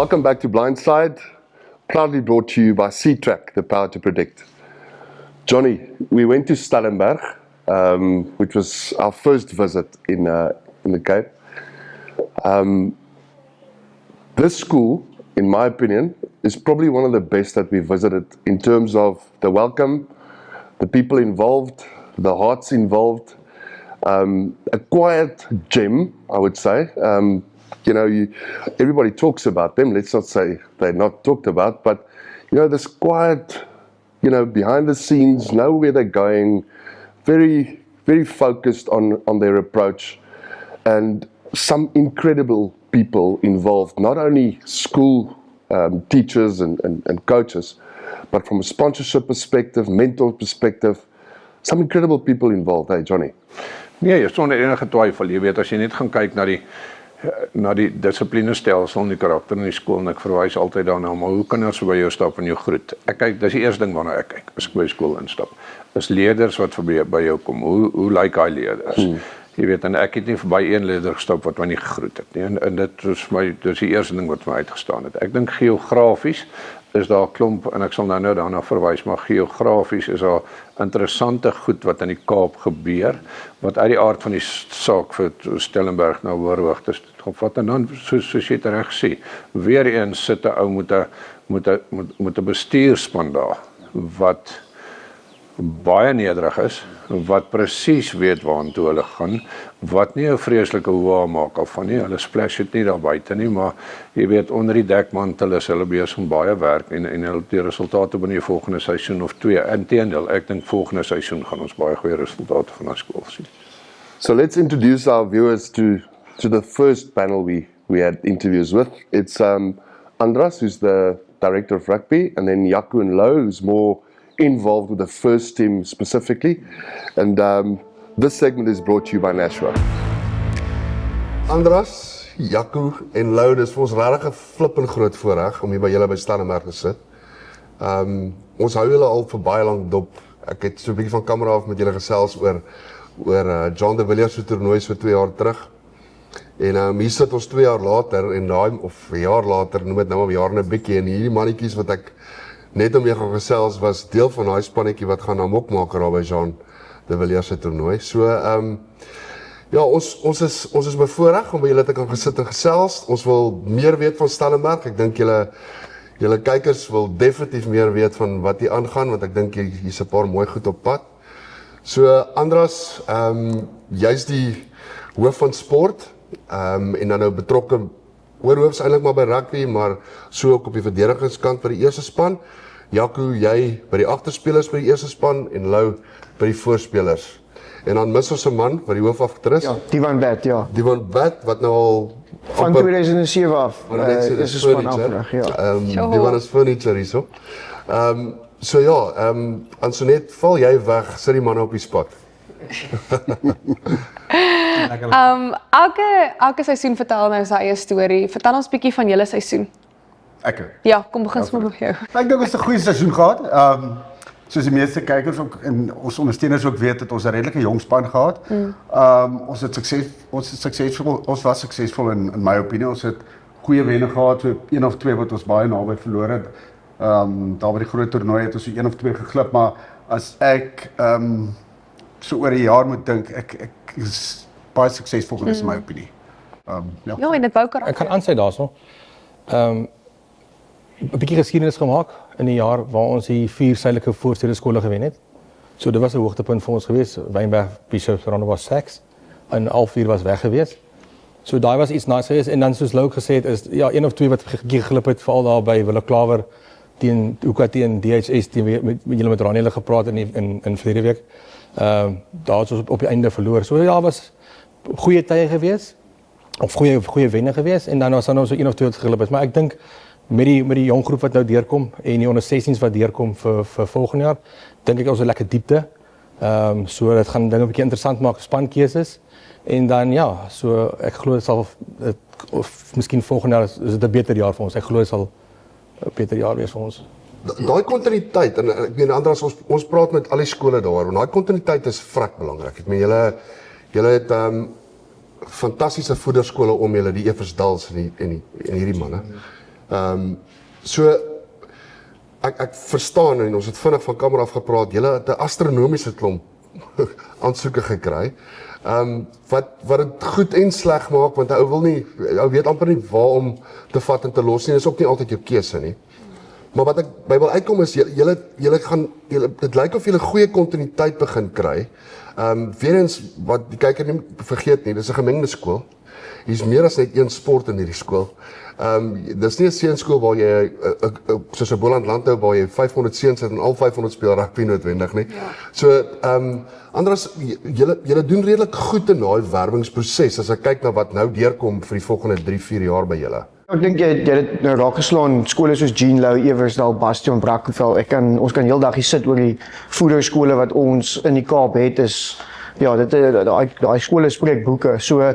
Welcome back to Blindside, proudly brought to you by C-Track, the power to predict. Johnny, we went to Stellenberg, which was our first visit in the Cape. This school, in my opinion, is probably one of the best that we visited in terms of the welcome, the people involved, the hearts involved. A quiet gem, I would say. Everybody talks about them. Let's not say they're not talked about, but this quiet, behind the scenes, know where they're going, very, very focused on their approach, and some incredible people involved, not only school teachers and coaches, but from a sponsorship perspective, mentor perspective, some incredible people involved, hey Johnny? Nee, sonder enige twyfel, jy weet, as jy net gaan kyk na die dissiplinestelsel en die karakter in die skool, en ek verwys altyd daarna, maar hoe kinders by jou stap en jou groet? Ek kyk, dis die eerste ding waarna ek kyk, as ek by skool instap, is leerders wat by jou kom, hoe lyk hy leerders? Jy weet, en ek het nie verby een leerder gestap wat my nie gegroet het nie, en dit is die eerste ding wat my uitgestaan het. Ek dink geografies is daar klomp, en ek sal nou daarna verwys, maar geografies is daar interessante goed wat in die Kaap gebeur, wat uit die aard van die saak vir Stellenberg na Hoërhoogtes gevat, en dan, soos jy het reg gesê, weer eens sit 'n ou met 'n bestuurspan daar, wat baie nederig is, wat presies weet waartoe hulle gaan, wat nie 'n vreeslike hoë maak af van nie, hulle splash het nie daar buite nie, maar jy weet, onder die dekmantel is hulle besig om baie werk, en die resultate binne die volgende seisoen of 2, inteendeel, ek dink volgende seisoen gaan ons baie goeie resultate van ons skool sien. So let's introduce our viewers to the first panel we had interviews with. It's Andras, who's the director of rugby, and then Jaco and Louw, who's more involved with the first team specifically. And this segment is brought to you by Nashua. Andras, Jaco en Louw, dis vir ons regtig 'n flippend groot voorreg om hier by julle by Stellenberg te sit. Ons hou julle al vir baie lank dop. Ek het so 'n bietjie van kamera af met julle gesels oor John de Villiers se toernooi so 2 jaar terug. En hier sit ons 2 jaar later, en of 'n jaar later, noem dit nou 'n jaar en 'n bietjie, en hierdie mannetjies wat ek net om mee gaan gesels, was deel van daai spannetjie wat gaan na Mokmaker daar by John de Villiers se toernooi. So, ja, ons is bevoorreg om by julle te kan gesit en gesels. Ons wil meer weet van Stellenberg. Ek dink julle kykers wil definitief meer weet van wat hier aangaan, want ek dink hier's 'n paar mooi goed op pad. So, Andras, jy's die hoof van sport, en dan nou betrokke oorhoofs eintlik maar by rugby, maar so ook op die verdedigingskant by die eerste span. Jaco, jy by die agterspelers by die eerste span, en Louw by die voorspelers. En dan mis ons 'n man wat die hoof afgetree is. Ja, Diwan Bat, ja. Diwan Bat, wat nou al van 2007 af, is 'n span afgerig, ja. Diwan is furniture hierso. So ja, Ansonet, val jy weg, sit die manne op die spot. Elke seisoen vertel nou sy eie storie. Vertel ons 'n bietjie van julle seisoen. Ja, kom begin sommer met jou. Ek dink ons het 'n goeie seisoen gehad. Soos die meeste kykers ook en ons ondersteuners ook weet, het ons 'n redelike jong span gehad. Ons was suksesvol in my opinie. Ons het goeie wenne gehad, so 1 of 2 wat ons baie naby verloor het. Daar by die groot toernooi het ons so 1 of 2 geklip, maar as ek so oor 'n jaar moet dink, ek is baie suksesvol gewees in my opinie. Ja, en dit bou karakter. Ek kan aansluit daarso. 'n bietjie geskiedenis gemaak in die jaar waar ons die 4 suidelike voorstede skole gewen het. So dit was 'n hoogtepunt vir ons gewees. Wynberg, Bishops, Rondebosch, Sachs, en al 4 was weg gewees. So daai was iets nice geweest, en dan soos Louw gesê het, is ja 1 of 2 wat geglip het, veral daar by Wille Klawer teen UKT en DHS, met julle met Raniele gepraat in verlede week. Daar het ons op die einde verloor. So ja, was goeie tye geweest, of goeie wenne geweest, en dan was daar nou so 1 of 2 wat geglip het. Maar ek dink met die jong groep wat nou deurkom en die onder 16s wat deurkom vir volgende jaar, dink ek ons 'n lekker diepte. So dit gaan dinge 'n bietjie interessant maak, spankeuses. En dan ja, so ek glo dit sal of miskien volgende jaar is dit 'n beter jaar vir ons. Ek glo dit sal 'n beter jaar wees vir ons. Daai kontinuïteit, en ek meen Andras, ons praat met al die skole daar, en daai kontinuïteit is vrek belangrik. Ek meen julle het fantastiese voederskole om julle, die Eversdals en hierdie manne. So ek verstaan en ons het vinnig van kamer af gepraat. Julle het 'n astronomiese klomp aansoeke gekry. Wat dit goed en sleg maak, want ou weet amper nie waar om te vat en te los nie. Dis ook nie altyd jou keuse nie. Maar wat ek by wil uitkom is dit lyk of julle goeie kontinuïteit begin kry. Weer eens wat die kyker nie vergeet nie, dis 'n gemengde skool. Hier's meer as net een sport in hierdie skool. Dis nie 'n seunskool waar jy soos 'n Boland Landhou waar jy 500 seuns het en al 500 speel rugby noodwendig nie. So Andras, julle doen redelik goed in daai werwingsproses as ek kyk na wat nou deurkom vir die volgende 3-4 jaar by julle. Ek dink jy het dit nou raak geslaan, skole soos Jean Louw, Eversdal, Bastion, Brackenfell. Ons kan heeldag hier sit oor die voederskole wat ons in die Kaap het is ja, daai skole spreek boeke. So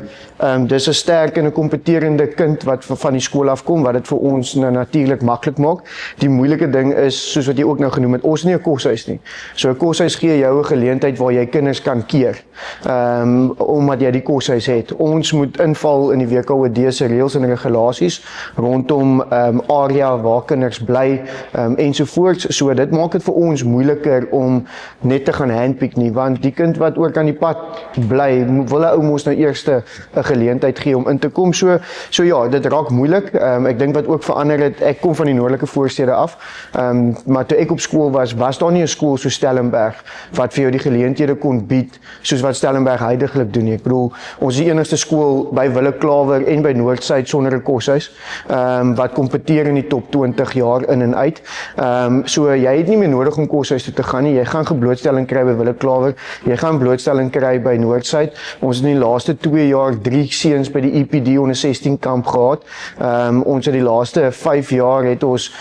dis 'n sterk en 'n kompeterende kind wat van die skool afkom wat dit vir ons nou natuurlik maklik maak. Die moeilike ding is soos wat jy ook nou genoem het, ons is nie 'n koshuis nie. So 'n koshuis gee jou 'n geleentheid waar jy kinders kan keer. Omdat jy die koshuis het. Ons moet inval in die WKOD se reëls en regulasies rondom area waar kinders bly ensovoorts. So dit maak dit vir ons moeiliker om net te gaan handpick nie, want die kind wat ook aan die pad bly, wil 'n ou mos nou eers 'n geleentheid gee om in te kom. So ja, dit raak moeilik. Ek dink wat ook verander het, ek kom van die noordelike voorstede af. Maar toe ek op skool was daar nie 'n skool so Stellenberg wat vir jou die geleenthede kon bied soos wat Stellenberg heidaglik doen nie. Ek bedoel, ons is die enigste skool by Willeklawer en by Noordsuid sonder 'n koshuis wat kompeteer in die top 20 jaar in en uit. So jy het nie meer nodig om koshuis toe te gaan nie. Jy gaan geblootstelling kry by Willeklawer. Jy gaan blootstelling kry by Noordsuid. Ons het in die laaste 2 jaar 3 seuns by die EPD onder 16 kamp gehad. Ons het die laaste 5 jaar het ons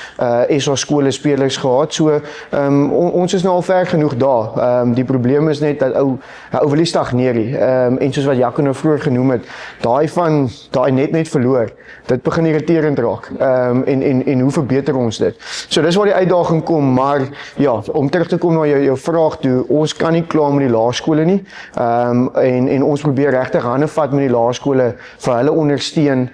SA skole spelers gehad. So ons is nou al ver genoeg daar. Die probleem is net dat ou wil nie stagneer nie. En soos wat Jaco nou vroeër genoem het, daai net verloor. Dit begin irriterend raak. En hoe verbeter ons dit? So dis waar die uitdaging kom, maar ja, om terug te kom na jou vraag toe, ons kan nie klaar met die laerskole nie. En ons probeer regtig hande vat met die laerskole, vir hulle ondersteun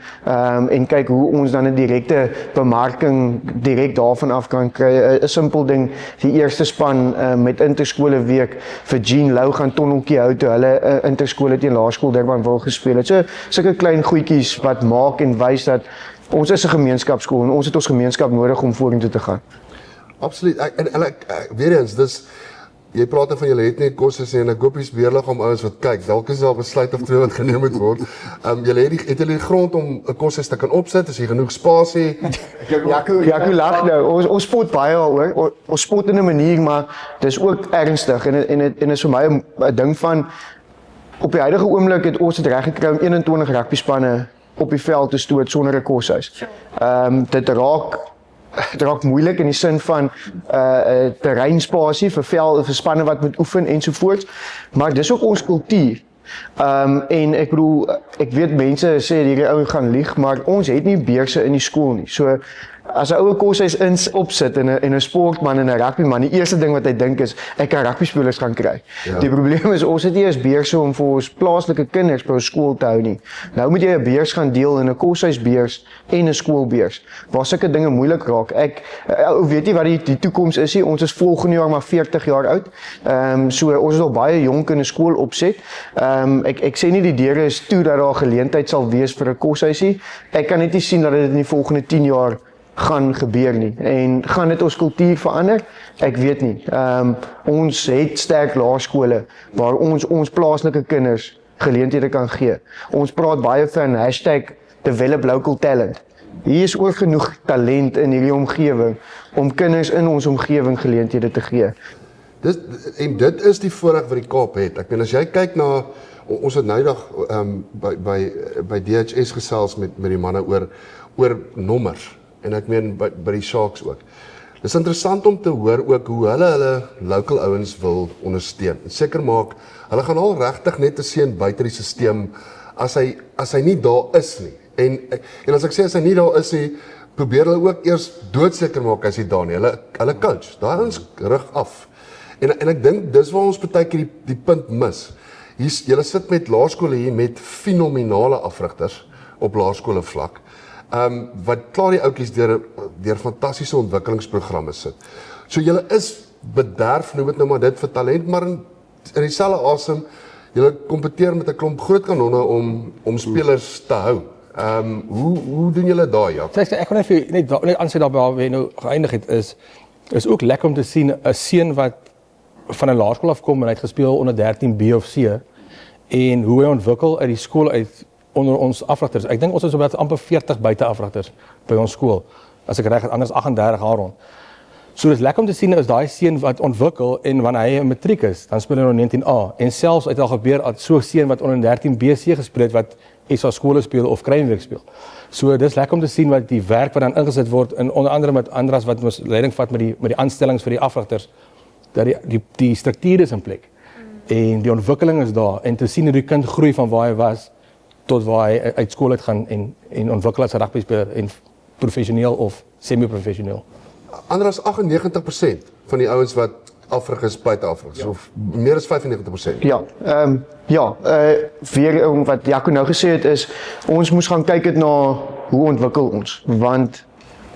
en kyk hoe ons dan 'n direkte bemarking direk daarvan af kan kry. 'n Simpel ding, die eerste span met interskole week vir Jean Louw gaan tonneltjie hou toe hulle interskole teen Laerskool Durban wil gespeel het. So sulke klein goedjies wat maak en wys dat ons is 'n gemeenskapskool en ons het ons gemeenskap nodig om vorentoe te gaan. Absoluut. Weer eens, jy praat van julle het net koshuis en ek hoop jy's weerlig om ouens wat kyk. Dalk is daar 'n besluit of twee wat geneem moet word. Julle het julle die grond om 'n koshuis te kan opsit, as jy genoeg spasie. Jaco lag nou. Ons spot baie daaroor. Ons spot in 'n manier, maar dis ook ernstig en is vir my 'n ding van op die huidige oomblik het ons dit reg gekry om 21 rugby spanne op die veld te stoot sonder 'n koshuis. Dit raak moeilik in die sin van terreinspasie vir spanne wat moet oefen ensovoorts, maar dis ook ons kultuur. En ek bedoel, ek weet mense sê hierdie ou gaan lieg, maar ons het nie beurse in die skool nie. So as 'n ou koshuis opsit en 'n sportman en 'n rugbyman, die eerste ding wat hy dink is ek kan rugbyspelers gaan kry. Ja. Die probleem is ons het nie eens beurse om vir ons plaaslike kinders by ons skool te hou nie. Nou moet jy 'n beurs gaan deel in 'n koshuisbeurs en 'n skoolbeurs. Waar sulke dinge moeilik raak. Ek weet nie wat die toekoms is nie. Ons is volgende jaar maar 40 jaar oud. So ons is al baie jonk in 'n skool opset. Ek sê nie die deure is toe dat daar geleentheid sal wees vir 'n koshuisie. Ek kan net nie sien dat dit in die volgende 10 jaar gaan gebeur nie. En gaan dit ons kultuur verander? Ek weet nie. Ons het sterk laerskole waar ons plaaslike kinders geleenthede kan gee. Ons praat baie van #develop local talent. Hier is ook genoeg talent in hierdie omgewing om kinders in ons omgewing geleenthede te gee. Dit is die voorreg wat die Kaap het. Ek meen as jy kyk na ons het noudag by DHS gesels met die manne oor nommers. En ek meen by die Sharks ook. Dit is interessant om te hoor ook hoe hulle local ouens wil ondersteun. Seker maak, hulle gaan al regtig net 'n seun buite die stelsel as hy nie daar is nie. En as ek sê as hy nie daar is nie, probeer hulle ook eers doodseker maak as hy daar nie. Hulle coach, daai ouens rig af. En ek dink dis waar ons baie keer die punt mis. Julle sit met laerskole hier met fenominale afrigters op laerskole vlak. wat klaar die oudjies deur fantastiese ontwikkelingsprogramme sit. So julle is bederf, noem dit nou maar dit vir talent, maar in dieselfde asem, julle kompeteer met 'n klomp groot kanonne om spelers te hou. Hoe doen julle daai, Jaap? Ek kan net aansê daar waar we nou geëindig het is ook lekker om te sien 'n seun wat van 'n laerskool afkom en hy het gespeel onder 13 B of C en hoe hy ontwikkel uit die skool uit onder ons afrigters. Ek dink ons is op amper 40 buite afrigters by ons skool. As ek reg is, anders 38 jaar rond. So dis lekker om te sien is daai seun wat ontwikkel en wanneer hy 'n matriek is, dan speel hy onder 19A en selfs het al gebeur dat so 'n seun wat onder 13 BC gespeel het wat SA skole speel of Kruienwyk speel. So dis lekker om te sien wat die werk wat dan ingesit word en onder andere met Andras wat ons leiding vat met die aanstellings vir die afrigters, dat die struktuur is in plek. En die ontwikkeling is daar en te sien hoe die kind groei van waar hy was tot waar hy uit skool uit gaan en ontwikkel as 'n rugbyspeler en professioneel of semi-professioneel. Andras 98% van die ouens wat afrig is buite afrig, so meer as 95%. Weer wat Jaco nou gesê het is, ons moes gaan kyk het na hoe ontwikkel ons, want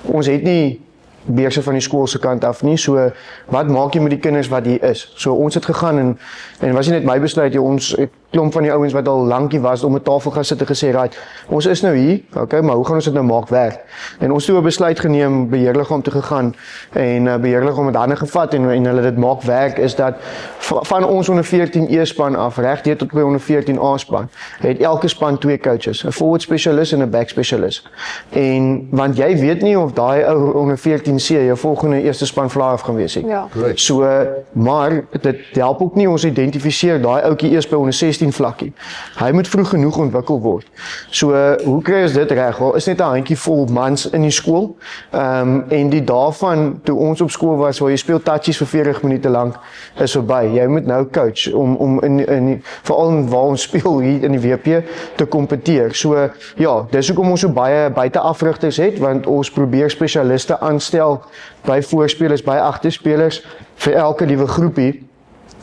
ons het nie beurse van die skool se kant af nie, so wat maak jy met die kinders wat hier is? So ons het gegaan en was nie net my besluit, ons het klomp van die ouens wat al lankie was om 'n tafel gaan sit en gesê, right, ons is nou hier, okay, maar hoe gaan ons dit nou maak werk? En ons het 'n besluit geneem, beheerliggaam toe gegaan en beheerliggaam het hande gevat en hulle dit maak werk is dat van ons onder 14 E-span af reg deur tot by onder 14 A-span het elke span 2 coaches, 'n forward specialist en 'n back specialist. En want jy weet nie of daai ou onder 14 C jou volgende eerste span fly-off gaan wees nie. Ja. So maar dit help ook nie ons identifiseer daai ouetjie eers by onder 16 vlakkie. Hy moet vroeg genoeg ontwikkel word. So hoe kry ons dit reg? Daar is net 'n handjie vol mans in die skool. En die daarvan toe ons op skool was waar jy speel touchies vir 40 minute lank is verby. Jy moet nou coach om in veral waar ons speel hier in die WP te kompeteer. So ja, dis hoekom ons so baie buite afrigters het want ons probeer spesialiste aanstel by voorspelers, by agterspelers vir elke liewe groepie.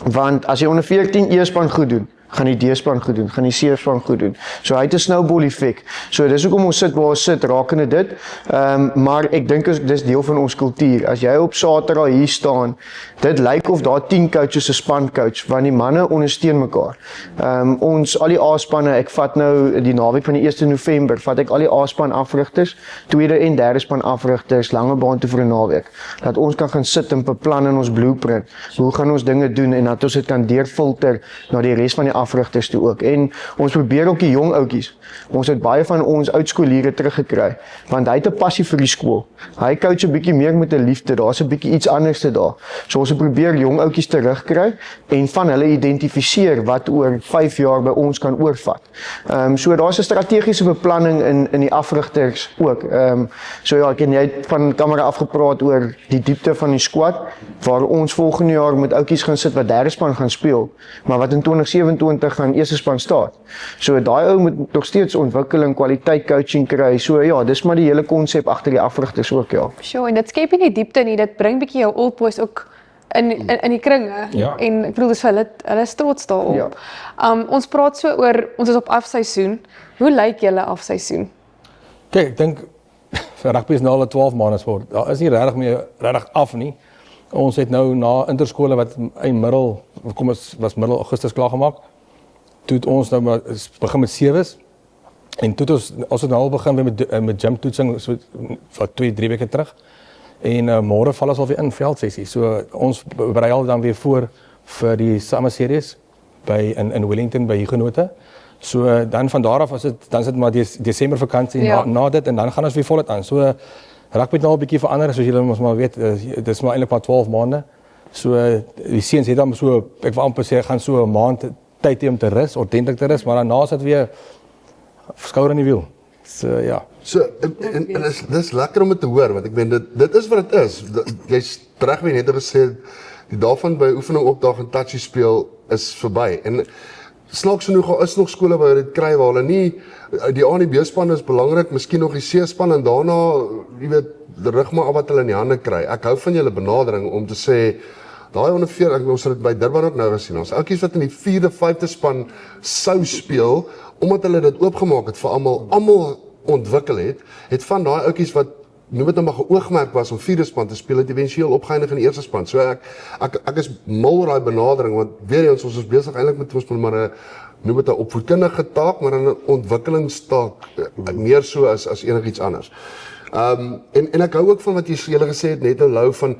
Want as jy onder 14 E-span goed doen, gaan die D-span goed doen, gaan die C-span goed doen. So hy het 'n snowball effek. So dis hoekom ons sit waar ons sit rakende dit. Maar ek dink dis deel van ons kultuur. As jy op Saterdag hier staan, dit lyk of daar 10 coaches 'n span coach, want die manne ondersteun mekaar. Ons al die A-spanne, ek vat nou die naweek van die 1 November, vat ek al die A-span afrigters, tweede en derde span afrigters Langebaan toe vir 'n naweek. Dat ons kan gaan sit en beplan in ons blueprint. Hoe gaan ons dinge doen en dat ons dit kan deurfilter na die res van die afrigters toe ook. En ons probeer ook die jong oudjies. Ons het baie van ons oudskooliere teruggekry, want hy het 'n passie vir die skool. Hy coach 'n bietjie meer met 'n liefde. Daar's 'n bietjie iets anders te daar. So ons probeer jong oudjies terugkry en van hulle identifiseer wat oor 5 jaar by ons kan oorvat. So daar's 'n strategiese beplanning in die afrigters ook. So ja, jy het van kamera afgepraat oor die diepte van die squad waar ons volgende jaar met oudjies gaan sit wat derde span gaan speel, maar wat in 2027 gaan eerste span staan. So daai ou moet nog steeds ontwikkeling, kwaliteit coaching kry. So ja, dis maar die hele konsep agter die afrigters ook, ja. Sure, en dit skep nie die diepte nie, dit bring bietjie jou old boys ook in die kringe. Ja. En ek bedoel dis vir hulle is trots daarop. Ja. Ons praat so oor ons is op afseisoen. Hoe lyk julle afseisoen? Kyk, ek dink vir rugby is nou al 12 maande sport. Daar is nie regtig af nie. Ons het nou na interskole wat in was middel Augustus klaar gemaak. Toe het ons nou maar begin met sewees. En toe het ons het nou al begin met gym toetsing so vir 2-3 weke terug. En môre val ons al weer in veldsessie. So ons berei al dan weer voor vir die summer series in Wellington by Huguenote. So dan van daar af dan is dit maar Desember vakansie na dit en dan gaan ons weer voluit aan. So rugby het nou 'n bietjie verander soos julle mos maar weet. Dit is maar eintlik maar 12 maande. So die seuns het dan so ek wil amper sê gaan so 'n maand tyd hê om te rus, ordentlik te rus, maar daarna is dit weer skouer in die wiel. So ja. So en dis lekker om dit te hoor want ek meen dit is wat dit is. Jy's reg wie net gesê die daarvan by oefening opdaag en touchy speel is verby. En snaaks genoeg is nog skole waar jy dit kry waar hulle nie die A en die B span is belangrik, miskien nog die C span en daarna jy weet rig maar af wat hulle in die hande kry. Ek hou van julle benadering om te sê daai onder 14 ons het dit by Durban ook nou gesien. Ons oudjies wat in die 4de, 5de span sou speel omdat hulle dit oopgemaak het vir almal ontwikkel het van daai ouetjies wat noem dit nou maar geoogmerk was om vierde span te speel, het eventueel opgeëindig in die eerste span. So ek is mal oor daai benadering, want weer eens ons is besig eintlik met ons maar 'n noem dit 'n opvoedkundige taak, maar 'n ontwikkelingstaak meer so as enigiets anders. En ek hou ook van wat julle gesê het net Lou van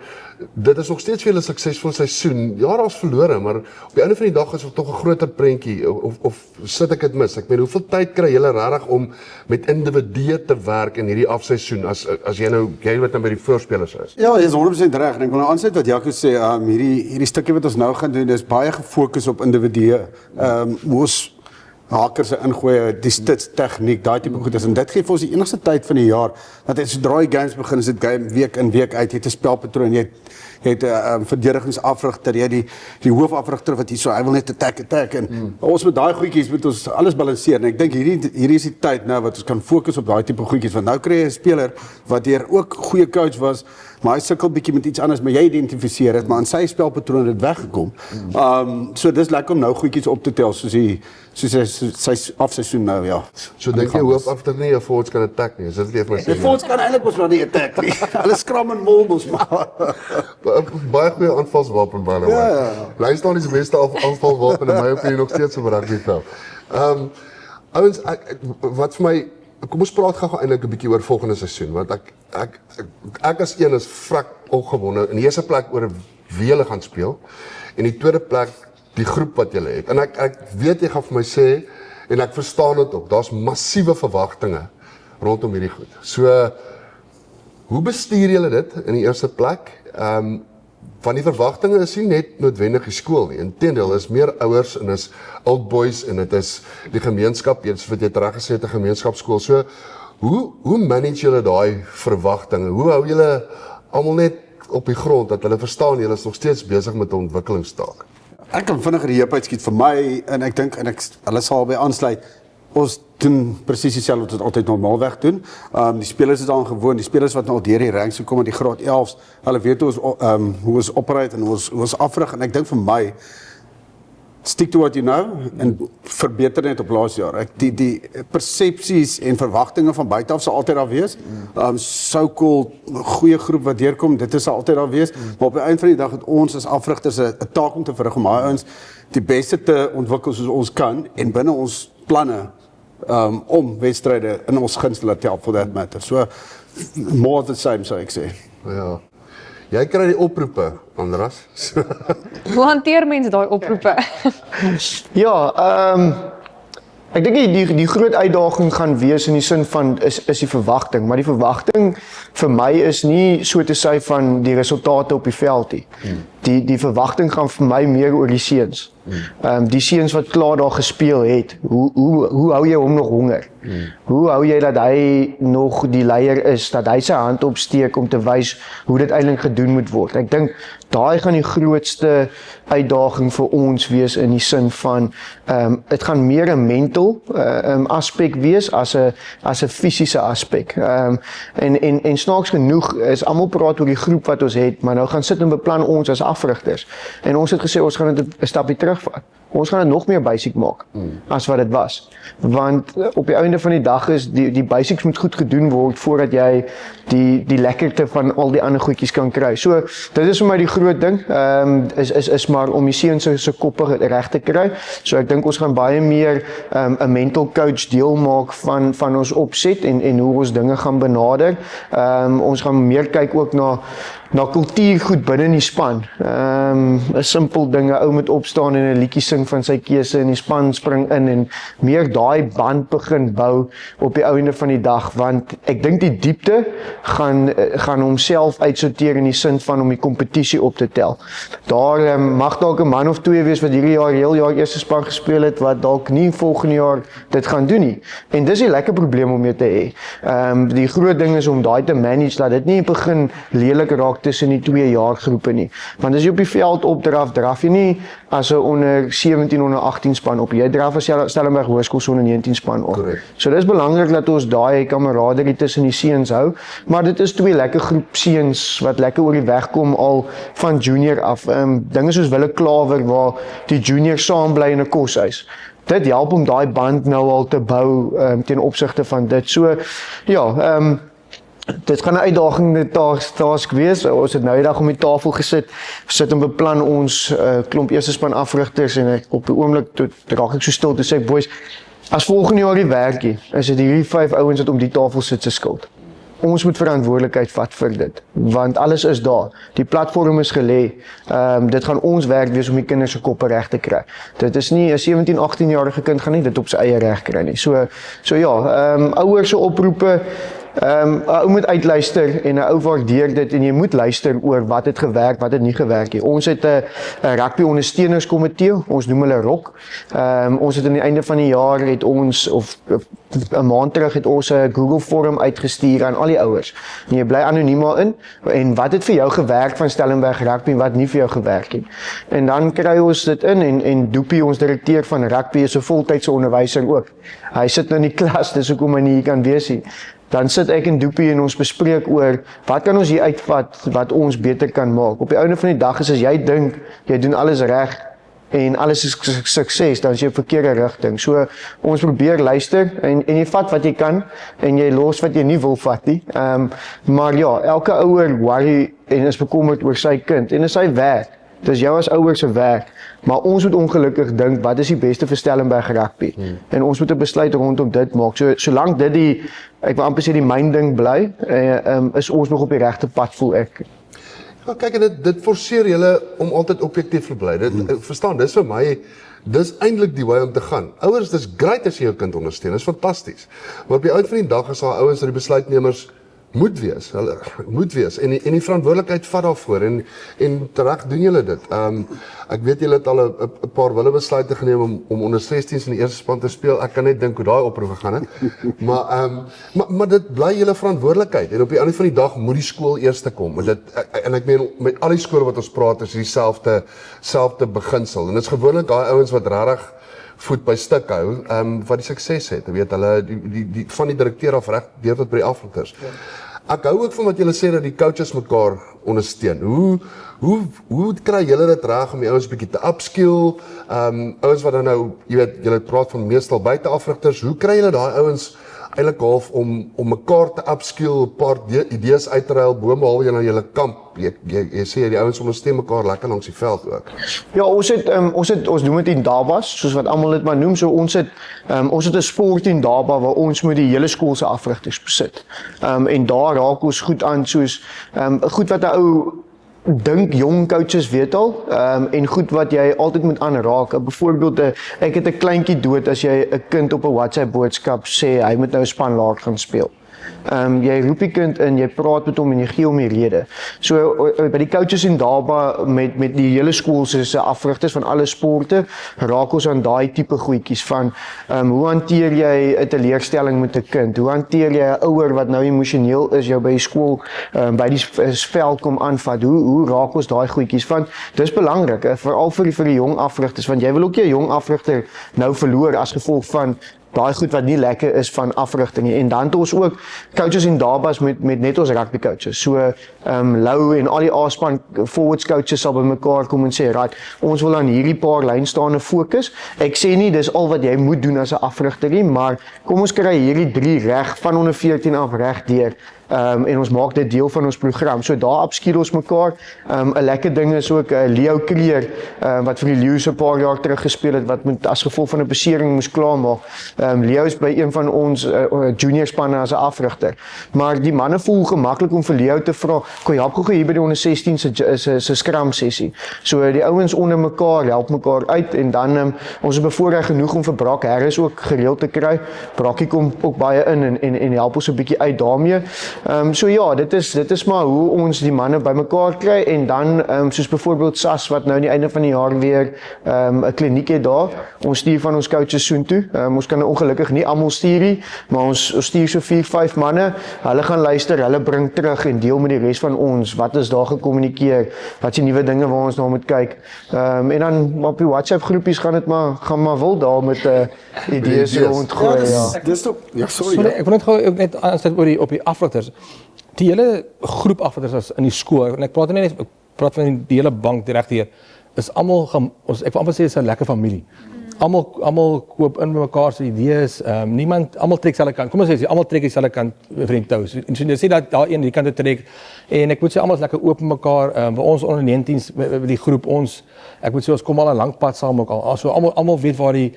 dit is nog steeds vir 'n suksesvolle seisoen. Ja, daar's verlore, maar op die einde van die dag is dit tog 'n groter prentjie of sit ek dit mis? Ek meen, hoeveel tyd kry julle regtig om met individue te werk in hierdie afseisoen as jy wat dan by die voorspelers is? Ja, jy is 100% reg. En ek wil nou aansluit wat Jaco sê, hierdie stukkie wat ons nou gaan doen, is baie gefokus op individue. Hoe ons hakers ingooi, die stits tegniek, daai tipe goedes, en dit gee vir ons die enigste tyd van die jaar dat as sodra die games begin, is dit game week in week uit, jy het 'n spelpatroon, jy het 'n verdedigingsafrigter, jy het die hoofafrigter wat hy wil net attack en ons met daai goedjies moet ons alles balanseer en ek dink hierdie is die tyd nou wat ons kan fokus op daai tipe goedjies, want nou kry jy 'n speler wat deur ook goeie coach was, maar hy sukkel bietjie met iets anders, maar jy identifiseer dit, maar in sy spelpatroon het dit weggekom. So dis lekker om nou goedjies op te tel soos sy afseisoen nou, ja. So dink jy hoof after nie 'n forwards kan attack nie, is dit wat jy sê? Die forwards kan eintlik ons maar nie attack nie. Hulle skram en mol ons maar. Baie goeie aanvalswapen by the way. Ja. Bly staan is die beste aanvalswapen in my opinie nog steeds op rugbyveld. Ouens, wat vir my, kom ons praat gou eintlik 'n bietjie oor volgende seisoen, want ek as een is vrek opgewonde in die eerste plek oor wie hulle gaan speel en die tweede plek die groep wat julle het. En ek weet jy gaan vir my sê en ek verstaan dit ook. Daar's massiewe verwagtinge rondom hierdie goed. So hoe bestuur julle dit in die eerste plek? Van die verwagtinge is nie net noodwendig die skool nie. Inteendeel is meer ouers en is old boys en dit is die gemeenskap, wat jy reg gesê het, 'n gemeenskapskool. So hoe manage julle daai verwagtinge? Hoe hou julle almal net op die grond dat hulle verstaan julle is nog steeds besig met 'n ontwikkelingstaak? Ek kan vinnig die heup uitskiet vir my en ek dink hulle sal by aansluit. Ons doen presies dieselfde wat ons altyd normaalweg doen. Die spelers is daaraan gewoond, die spelers wat nou al deur die ranks gekom het, die graad 11s, hulle weet hoe ons operate en hoe ons afrig en ek dink vir my stick to what you know en verbeter net op laas jaar. Die persepsies en verwagtinge van buite af sal altyd daar wees. So-called goeie groep wat deurkom, dit is altyd daar wees, maar op die einde van die dag het ons as afrigters 'n taak om te verrig om ons die beste te ontwikkel soos ons kan en binne ons planne om wedstryde in ons guns te laat help for that matter. So more of the same, sou ek sê. Ja. Jy kry die oproepe, Andras. Hoe hanteer mense daai oproepe? Ja, ek dink die groot uitdaging gaan wees in die sin van is die verwagting, maar die verwagting vir my is nie so te sê van die resultate op die veld nie. Die verwagting gaan vir my meer oor die seuns. Die seuns wat klaar daar gespeel het, hoe hou jy hom nog honger? Hoe hou jy dat hy nog die leier is, dat hy sy hand opsteek om te wys hoe dit eintlik gedoen moet word? Ek dink daai gaan die grootste uitdaging vir ons wees in die sin van dit gaan meer 'n mental aspek wees as 'n fisiese aspek. En snaaks genoeg is almal praat oor die groep wat ons het, maar nou gaan sit en beplan ons as afrigters. En ons het gesê ons gaan dit 'n stapie terugvat. Ons gaan dit nog meer basic maak as wat dit was. Want op die einde van die dag is die basics moet goed gedoen word voordat jy die lekkerte van al die ander goedjies kan kry. So dit is vir my die groot ding, is maar om die seuns se koppe reg te kry. So ek dink ons gaan baie meer 'n mental coach deel maak van ons opset en hoe ons dinge gaan benader. Ons gaan meer kyk ook na kultuurgoed binne die span. 'n Simpel ding, 'n ou moet opstaan en 'n liedjie sing van sy keuse en die span spring in en meer daai band begin bou op die einde van die dag, want ek dink die diepte gaan homself uitsorteer in die sin van om die kompetisie op te tel. Daar mag dalk 'n man of twee wees wat hierdie jaar heel jaar eerste span gespeel het wat dalk nie volgende jaar dit gaan doen nie. En dis 'n lekker probleem om mee te hê. Die groot ding is om daai te manage dat dit nie begin lelik raak tussen die 2 jaargroepe nie. Want as jy op die veld draf jy nie as 'n onder 17 onder 18 span op. Jy draf as Stellenberg Hoërskool se onder 19 span op. Correct. So dis belangrik dat ons daai kameraderie tussen die seuns hou, maar dit is 2 lekker groep seuns wat lekker oor die weg kom al van junior af. Dinge soos Wille Klawer waar die junior saam bly in 'n koshuis. dit help om daai band nou al te bou ten opsigte van dit. So ja, dit gaan 'n uitdagende taak wees. Ons het nou die dag om die tafel gesit, sit en beplan ons klomp eerste span afrigters en op die oomblik raak ek so stil te sê, boys, as volgende jaar die werkie, is dit hierdie 5 ouens wat om die tafel sit se skuld. Ons moet verantwoordelikheid vat vir dit, want alles is daar. Die platform is gelê. Dit gaan ons werk wees om die kinders se koppe reg te kry. Dit is nie 'n 17, 18-jarige kind gaan nie dit op sy eie reg kry nie. So ja, ouers se oproepe, 'n ou moet uitluister en 'n ou waardeer dit en jy moet luister oor wat het gewerk, wat het nie gewerk nie. Ons het 'n rugby ondersteunerskomitee, ons noem hulle ROC. Ons het aan die einde van die jaar het ons of 'n maand terug het ons 'n Google vorm uitgestuur aan al die ouers. En jy bly anoniem daarin en wat het vir jou gewerk van Stellenberg rugby en wat nie vir jou gewerk nie. En dan kry ons dit in en Doopie, ons direkteur van rugby, is 'n voltydse onderwyser ook. Hy sit nou in die klas, dis hoekom hy nie hier kan wees nie. Dan sit ek en Doopie en ons bespreek oor wat kan ons hier uitvat wat ons beter kan maak. Op die einde van die dag is as jy dink jy doen alles reg en alles is sukses, dan is jy op verkeerde rigting. So ons probeer luister en jy vat wat jy kan en jy los wat jy nie wil vat nie. Maar ja, elke ouer worry en is bekommerd oor sy kind en is sy werk. Dis jou as ouers se werk, maar ons moet ongelukkig dink wat is die beste vir Stellenberg rugby. En ons moet 'n besluit rondom dit maak. Solank dit ek wil amper sê die myn ding bly, is ons nog op die regte pad, voel ek. Ja, kyk, en dit forceer julle om altyd objektief te bly. Verstaan, dis vir my, dis eintlik die way om te gaan. Ouers, dis great as jy jou kind ondersteun, dis fantasties. Maar op die uit van die dag is daar ouens dat die besluitnemers moet wees. Hulle moet wees en die verantwoordelikheid vat daarvoor en reg doen julle dit. Ek weet julle het al 'n paar wille besluite geneem om onder 16s in die eerste span te speel. Ek kan net dink hoe daai oproep gegaan het. Maar dit bly julle verantwoordelikheid en op die einde van die dag moet die skool eerste kom. En ek meen met al die skole wat ons praat is dieselfde beginsel. En dit is gewoonlik daai ouens wat regtig voet by stuk hou, wat die sukses het. Jy weet hulle die van die direkteur af reg deur tot by die afrigters. Ja. Ek hou ook van wat julle sê dat die coaches mekaar ondersteun. Hoe kry julle dit reg om die ouens bietjie te upskill? Ouens wat dan nou, jy weet, julle praat van meestal buite afrigters. Hoe kry julle daai ouens eintlik half om mekaar te upskill, 'n paar idees uit te ruil, boonbehalwe julle na julle kamp? Jy sê die ouens ondersteun mekaar lekker langs die veld ook. Ja, ons noem dit Indabas, soos wat almal dit maar noem. So ons het 'n sport Indaba waar ons met die hele skool se afrigters besit. En daar raak ons goed aan soos goed wat 'n ou dink jong coaches weet al, en goed wat jy altyd moet aanraak. Byvoorbeeld, ek het 'n kleintjie dood as jy 'n kind op 'n WhatsApp boodskap sê hy moet nou 'n spanlaag gaan speel. Jy roep die kind in, jy praat met hom en jy gee hom die rede. So by die coaches in Daba met die hele skool se afrigters van alle sporte, raak ons aan daai tipe goedjies van hoe hanteer jy 'n teleurstelling met 'n kind? Hoe hanteer jy 'n ouer wat nou emosioneel is jou by die skool by die veld kom aanvat? Hoe raak ons daai goedjies van? Dis belangrik, veral vir die jong afrigters, want jy wil ook 'n jong afrigter nou verloor as gevolg van daai goed wat nie lekker is van afrigting nie. En dan het ons ook coaches en dabas met net ons rugby coaches. So Lou en al die A-span forwards coaches sal bymekaar kom en sê, "Right, ons wil aan hierdie paar lynstaande fokus." Ek sê nie dis al wat jy moet doen as 'n afrigter nie, maar kom ons kry hierdie 3 reg van onder 14 af reg deur. En ons maak dit deel van ons program. So daar upskill ons mekaar. 'n Lekker ding is ook Leo Kreer wat vir die Lions 'n paar jaar terug gespeel het wat met as gevolg van 'n besering moes klaarmaak. Leo is by een van ons junior spanne as 'n afrigter. Maar die manne voel gemaklik om vir Leo te vra, "Kom help gou hier by die onder 16 se scrum sessie." So die ouens onder mekaar help mekaar uit en dan ons is bevoorreg genoeg om vir Brak Harris ook gereeld te kry. Brakkie kom ook baie in en help ons 'n bietjie uit daarmee. So ja, dit is maar hoe ons die manne bymekaar kry en dan soos byvoorbeeld SAS wat nou aan die einde van die jaar weer 'n kliniek het daar. Ons stuur van ons coaches soontoe. Ons kan ongelukkig nie almal stuur nie, maar ons stuur so 4-5 manne. Hulle gaan luister, hulle bring terug en deel met die res van ons wat is daar gekommunikeer, wat se nuwe dinge waar ons na moet kyk. En dan op die WhatsApp groepies gaan maar wil daar met idees rondgooi. Ja. Dis toch, ja, sorry. Ek wil net gou net aansluit op die afrigters. Die hele groep afrigters in die skool, en ek praat nie net ek praat van die hele bank direk hier, is almal ek wil amper sê is 'n lekker familie. almal koop in by mekaar se idees. Niemand almal trek dieselfde kant. Kom ons sê almal trek dieselfde kant vir die tou. So jy sê dat daar een die kant trek en ek moet sê almal is lekker oop met mekaar. Vir ons onder 19s die groep ek moet sê ons kom al 'n lang pad saam met mekaar. So almal weet waar is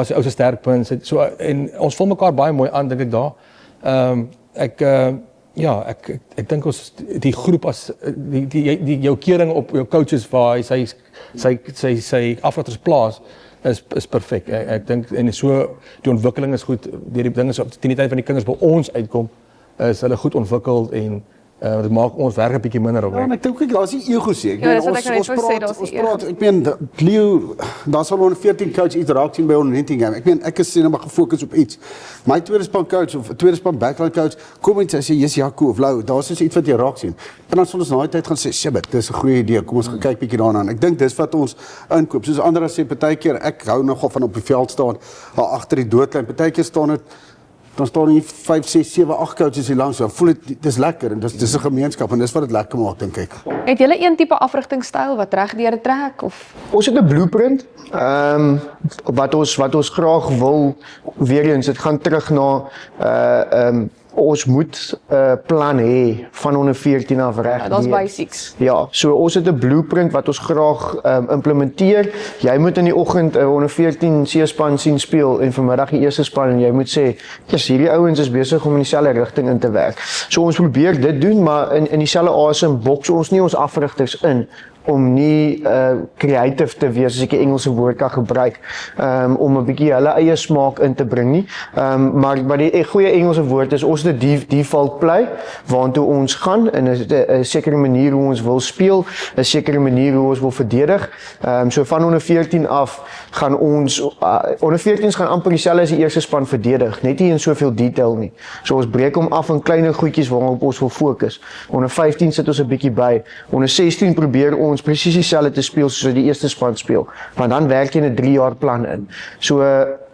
die ou se sterkpunte. So en ons vul mekaar baie mooi aan dink ek daar. Ek dink ons die groep as die jou kering op jou coaches waar hy sy afrigters plaas is perfek. Ek dink en so die ontwikkeling is goed. Die dinge so teen die tyd van die kinders by ons uitkom is hulle goed ontwikkel en dit maak ons werk 'n bietjie minder ook. Ja, en ek dink ook daar's die ego sê. Ja, dis wat ek net wou sê, daar's die ego. Ek meen Leo, daar sal onder 14 coach iets raak sien by onder 19 game. Ek meen ek is net maar gefokus op iets. My tweede span coach of tweede span backline coach kom en sê jy's Jaco of Lou, daar's iets wat jy raak sien. En dan sal ons na daai tyd gaan sê, "Shit, dis 'n goeie idee. Kom ons gaan kyk bietjie daarna." Ek dink dis wat ons inkoop. Soos ander sê partykeer ek hou nogal van op die veld staan, daar agter die doodlyn. Partykeer staan dit dan staan hier 5, 6, 7, 8 coaches hier langs. So voel dit dis lekker en dis 'n gemeenskap en dis wat dit lekker maak dink ek. Het julle een tipe afrigtingstyl wat regdeur trek of Ons het 'n blueprint. Wat ons graag wil weer eens dit gaan terug na ons moet 'n plan hê van onder 14 af reg. Ja, daar's basics. Ja, so ons het 'n blueprint wat ons graag implementeer. Jy moet in die oggend onder 14 C-span sien speel en vanmiddag die eerste span en jy moet sê, "Jesus, hierdie ouens is besig om in dieselfde rigting in te werk." So ons probeer dit doen, maar in dieselfde asem boks ons nie ons afrigters in om nie creative te wees, as ek 'n Engelse woord kan gebruik, om 'n bietjie hulle eie smaak in te bring nie. Maar die goeie Engelse woord is ons het 'n default play waartoe ons gaan in 'n sekere manier hoe ons wil speel, 'n sekere manier hoe ons wil verdedig. So van onder 14 af gaan ons onder 14s gaan amper dieselfde as die eerste span verdedig, net nie in soveel detail nie. So ons breek hom af in kleiner goedjies waarop ons wil fokus. Onder 15 sit ons 'n bietjie by. Onder 16 probeer ons presies dieselfde te speel soos die eerste span speel, want dan werk jy 'n 3 jaar plan in. So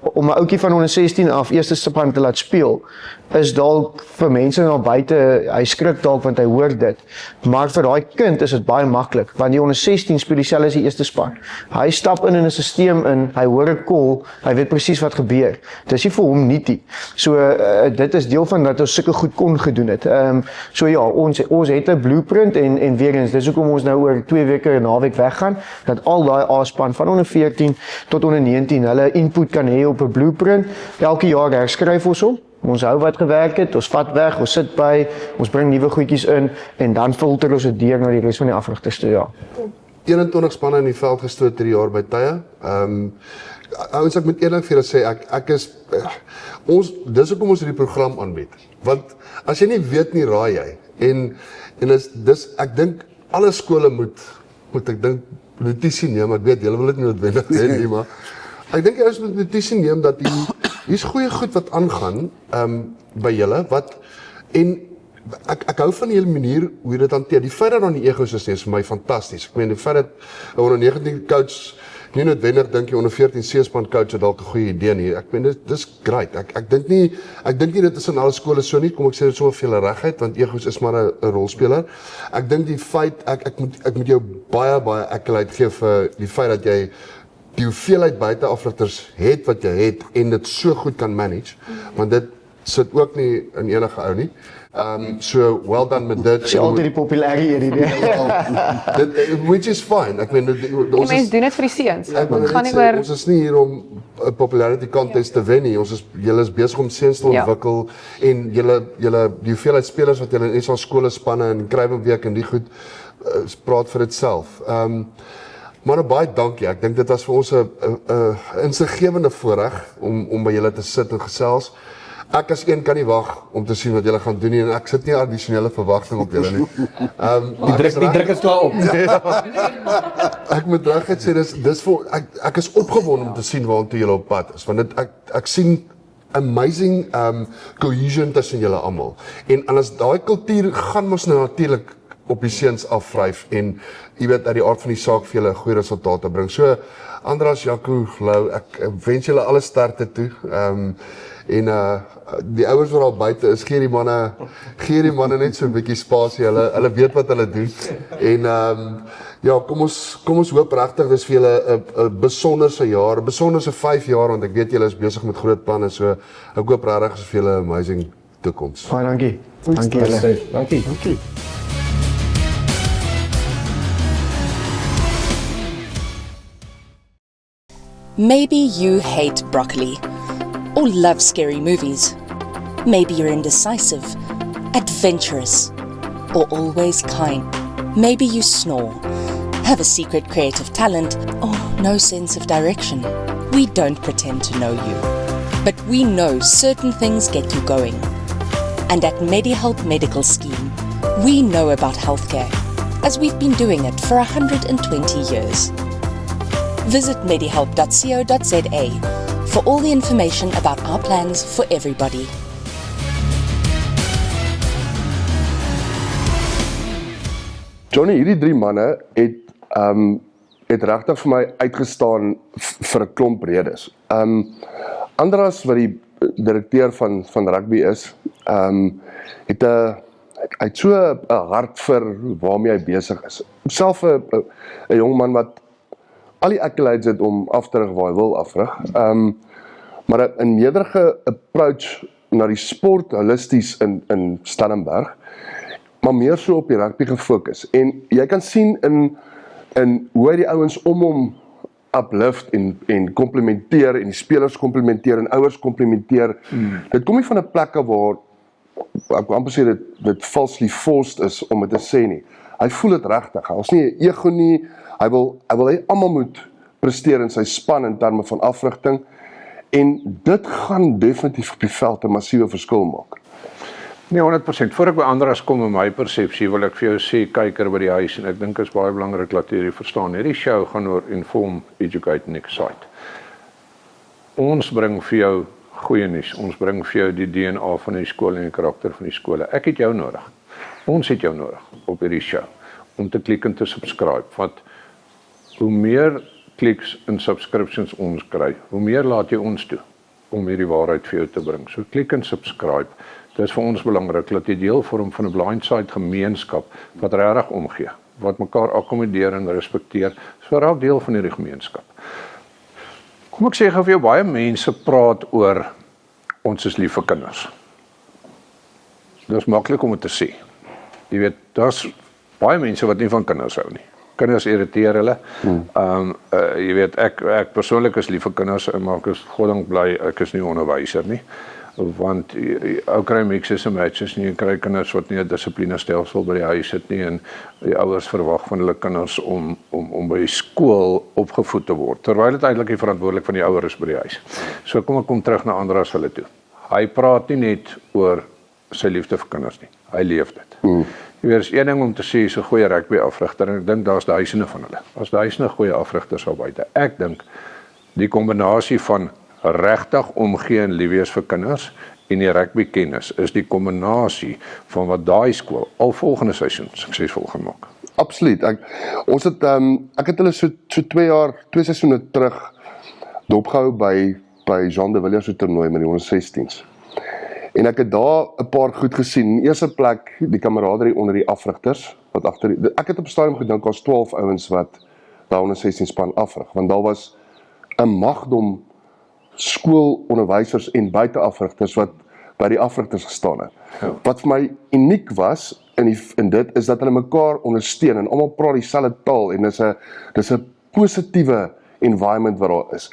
om 'n ouetjie van onder 16 af eerste span te laat speel, is dalk vir mense daar buite, hy skrik dalk want hy hoor dit. Maar vir daai kind is dit baie maklik, want die onder 16 speel dieselfde as die eerste span. Hy stap in 'n stelsel in, hy hoor 'n call, hy weet presies wat gebeur. Dis nie vir hom nie. So dit is deel van dat ons sulke goed kon gedoen het. So ja, ons het 'n blueprint en weer eens, dis hoekom ons nou oor 2 weke 'n naweek weggaan, dat al daai A-span van onder 14 tot onder 19 hulle input kan hê op 'n blueprint. Elke jaar herskryf ons hom. Ons hou wat gewerk het, ons vat weg, ons sit by, ons bring nuwe goedjies in en dan filter ons dit deur na die res van die afrigters toe, ja. 21 spanne in die veld gestoot hierdie jaar by tye. Ouens, ek moet eerlik vir julle sê, ek is dis hoekom ons hierdie program aanbied. Want as jy nie weet nie, raai jy. En dis ek dink alle skole moet ek dink notisie neem. Ek weet julle wil dit nie noodwendig hê nie, maar ek dink jy moet notisie neem dat hier's goeie goed wat aangaan by julle en ek hou van die hele manier hoe jy dit hanteer. Die feit dat dan die egos is vir my fantasties. Ek meen die feit dat 'n onder 19 coach nie noodwendig dink jy onder 14 C-span coach het dalk 'n goeie idee nie. Ek meen dis great. Ek dink nie dit is in alle skole so nie. Kom ek sê dit sommer vir julle regheid want egos is maar 'n rolspeler. Ek dink die feit ek moet jou baie accolade gee vir die feit dat jy die hoeveelheid buiteafligters het wat jy het en dit so goed kan manage, want dit sit ook nie in enige ou nie. So well done met dit. Dis altyd die populêre dit which is fine. Ek meen ons mense doen dit vir die seuns. Dit gaan nie oor ons is nie hier om 'n popularity contest te wen nie. Julle is besig om seuns te ontwikkel en julle die hoeveelheid spelers wat julle in SA skole spanne en Kruiwenweek en die goed praat vir ditself. Maar baie dankie. Ek dink dit was vir ons 'n insiggewende voorreg om by julle te sit en gesels. Ek as een kan nie wag om te sien wat julle gaan doen nie en ek sit nie addisionele verwagting op julle nie. Die druk is klaar op. Ek moet regtig sê dis vir ek is opgewonde om te sien waartoe julle op pad is, want ek sien amazing cohesion tussen julle almal. En as daai kultuur gaan mos nou natuurlik op die seuns afvryf en jy weet uit die aard van die saak vir julle 'n goeie resultate bring. So Andras, Jaco, Lou, ek wens julle alle sterkte toe. En die ouers wat al buite is, gee die manne net so 'n bietjie spasie. Hulle weet wat hulle doen. En ja, kom ons hoop regtig dis vir julle 'n besonderse jaar, 'n besonderse 5 jaar, want ek weet julle is besig met groot planne, so ek hoop regtig is vir julle 'n amazing toekoms. Baie dankie. Dankie julle. Dankie. Maybe you hate broccoli or love scary movies. Maybe you're indecisive, adventurous, or always kind. Maybe you snore, have a secret creative talent, or no sense of direction. We don't pretend to know you, but we know certain things get you going. And at MediHelp Medical Scheme, we know about healthcare, as we've been doing it for 120 years. Visit medihelp.co.za for all the information about our plans for everybody. Johnny, hierdie 3 manne het regtig vir my uitgestaan vir 'n klomp redes. Andras wat die direkteur van rugby is, hy het so 'n hart vir waarmee hy besig is. Self 'n jong man wat al die accolades het om af te rig waar hy wil afrig. Maar 'n nederige approach na die sport holisties in Stellenberg, maar meer so op die rugby gefokus. En jy kan sien in hoe hy die ouens om hom uplift en komplimenteer en die spelers komplimenteer en ouers komplimenteer. Dit kom nie van 'n plek waar ek wil amper sê dit falsely forced is om dit te sê nie. Hy voel dit regtig. Ons nie 'n ego nie. Hy wil almal moet presteer in sy span in terme van afrigting. En dit gaan definitief op die veld 'n massiewe verskil maak. Nee, 100%. Voor ek by Andras kom in my persepsie, wil ek vir jou sê, kyker by die huis, en ek dink is baie belangrik dat jy dit verstaan. Hierdie show gaan oor inform, educate en excite. Ons bring vir jou goeie nuus. Ons bring vir jou die DNA van die skool en die karakter van die skole. Ek het jou nodig. Ons het jou nodig op hierdie show om te klik en te subscribe. Want hoe meer kliks en subscriptions ons kry, hoe meer laat jy ons toe om hierdie waarheid vir jou te bring. So klik en subscribe. Dit is vir ons belangrik dat jy deel vorm van 'n blindside gemeenskap wat regtig omgee, wat mekaar akkommodeer en respekteer. So raak deel van hierdie gemeenskap. Kom ek sê gou vir jou, baie mense praat oor ons is lief vir kinders. Dit is maklik om dit te sê. Jy weet, daar's baie mense wat nie van kinders hou nie. Kinders irriteer hulle. Jy weet, ek persoonlik is lief vir kinders, maar ek is goddank bly ek is nie onderwyser nie. Want ou kry mixes en matches nie, jy kry kinders wat nie 'n dissiplinestelsel by die huis het nie, en die ouers verwag van hulle kinders om by skool opgevoed te word, terwyl dit eintlik die verantwoordelik van die ouers is by die huis. So kom ek kom terug na Andras hulle toe. Hy praat nie net oor sy liefde vir kinders nie, hy leef dit. Jy weet, is een ding om te sê, is 'n goeie rugby afrigter, en ek dink daar's duisende van hulle. As duisende goeie afrigters al buite. Ek dink die kombinasie van regtig omgee en lief wees vir kinders en die rugby kennis is die kombinasie van wat daai skool al volgende seisoen suksesvol gaan maak. Absoluut. Ek het hulle so 2 seisoene terug dopgehou by Jean de Villiers se toernooi met die 116s. En ek het daar 'n paar goed gesien. In die eerste plek die kameraderie onder die afrigters wat ek het op 'n stadium gedink daar's 12 ouens wat daai 116 span afrig, want daar was 'n magdom skoolonderwysers en buiteafrigters wat by die afrigters gestaan het. Ja. Wat vir my uniek was in dit is dat hulle mekaar ondersteun en almal praat dieselfde taal en dis 'n positiewe environment wat daar is.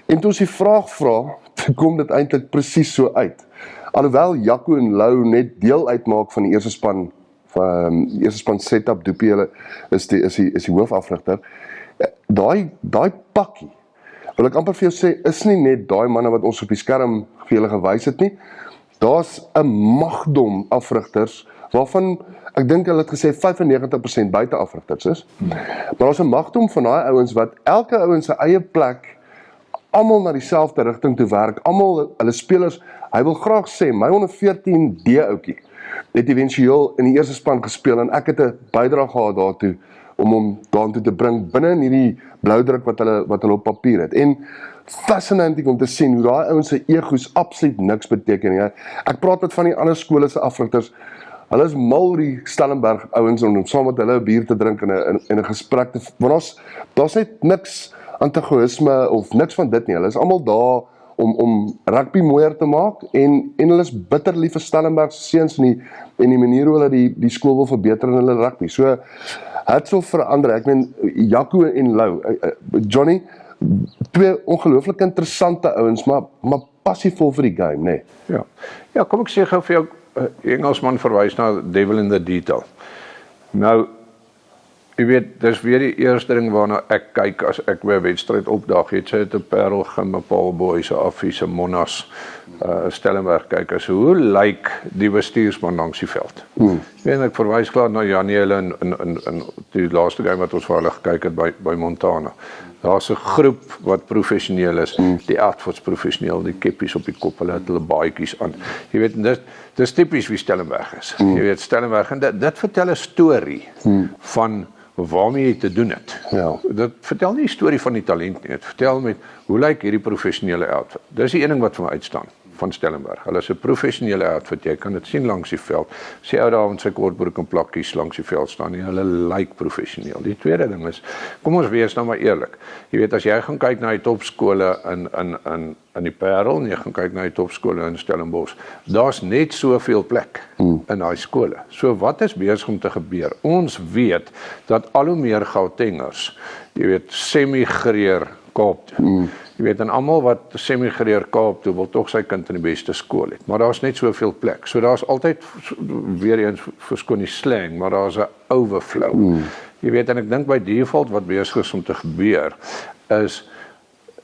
En toe ons die vraag vra, kom dit eintlik presies so uit. Alhoewel Jaco en Lou net deel uitmaak van die eerste span setup, Doopie hulle is die hoofafrigter. Daai pakkie, wil ek amper vir jou sê, is nie net daai manne wat ons op die skerm vir julle gewys het nie. Daar's 'n magdom afrigters waarvan ek dink hulle het gesê 95% buiteafrigters is. Maar daar's 'n magdom van daai ouens wat elke ou in sy eie plek almal na dieselfde rigting toe werk, almal hulle spelers, hy wil graag sê, my onder 14D ouetjie, het eventueel in die eerste span gespeel, en ek het 'n bydrae gehad daartoe, om hom daartoe te bring, binne in hierdie bloudruk wat hulle op papier het, en fascinating om te sien, hoe daai ouens se egos absoluut niks beteken, ja. Ek praat met van die ander skole se afrigters, hulle is mal die Stellenberg ouens om saam met hulle 'n bier te drink en 'n gesprek te, want daar's net niks antagonisme of niks van dit nie. Hulle is almal daar om rugby mooier te maak en hulle is bitter lief vir Stellenberg se seuns en die manier hoe hulle die skool wil verbeter in hulle rugby. So het sal verander. Ek meen Jaco en Lou, Johnny, twee ongelooflik interessante ouens, maar passievol vir die game, nê. Nee. Ja, kom ek sê gou vir jou, Engelsman verwys na devil in the detail. Nou, jy weet, dis weer die eerste ding waarna ek kyk as ek by 'n wedstryd opdaag. Jy sê dit 'n Parel, Gim, 'n Paul Boys, 'n Affies, 'n Monas, Stellenberg kyk as hoe lyk die bestuursman langs die veld. Ek verwys klaar na Janiele in die laaste game wat ons vir hulle gekyk het by Montana. Daar's 'n groep wat professioneel is, die outfits professioneel, die keppies op die kop, hulle het hulle baadjies aan. Jy weet, dis tipies wie Stellenberg is. Jy weet, Stellenberg, en dit vertel 'n storie van waarmee jy te doen het. Ja. Dit vertel nie die storie van die talent nie, dit vertel met hoe lyk hierdie professionele outfit. Dis die een ding wat vir my uitstaan van Stellenberg. Hulle is 'n professionele outfit, jy kan dit sien langs die veld. Sy ou daar met sy kortbroek en plakkies langs die veld staan, hulle lyk professioneel. Die tweede ding is, kom ons wees nou maar eerlik. Jy weet, as jy gaan kyk na die topskole in die Parel en jy gaan kyk na die topskole in Stellenbosch, daar's net soveel plek in daai skole. So wat is besig om te gebeur? Ons weet dat al hoe meer Gautengers, jy weet, semigreer Kaap toe. Jy weet, en almal wat semigreer Kaap toe wil tog sy kind in die beste skool het. Maar daar's net soveel plek. So daar's altyd, weer eens verskoon die slang, maar daar's 'n overflow. Jy weet, en ek dink by default wat besig is om te gebeur, is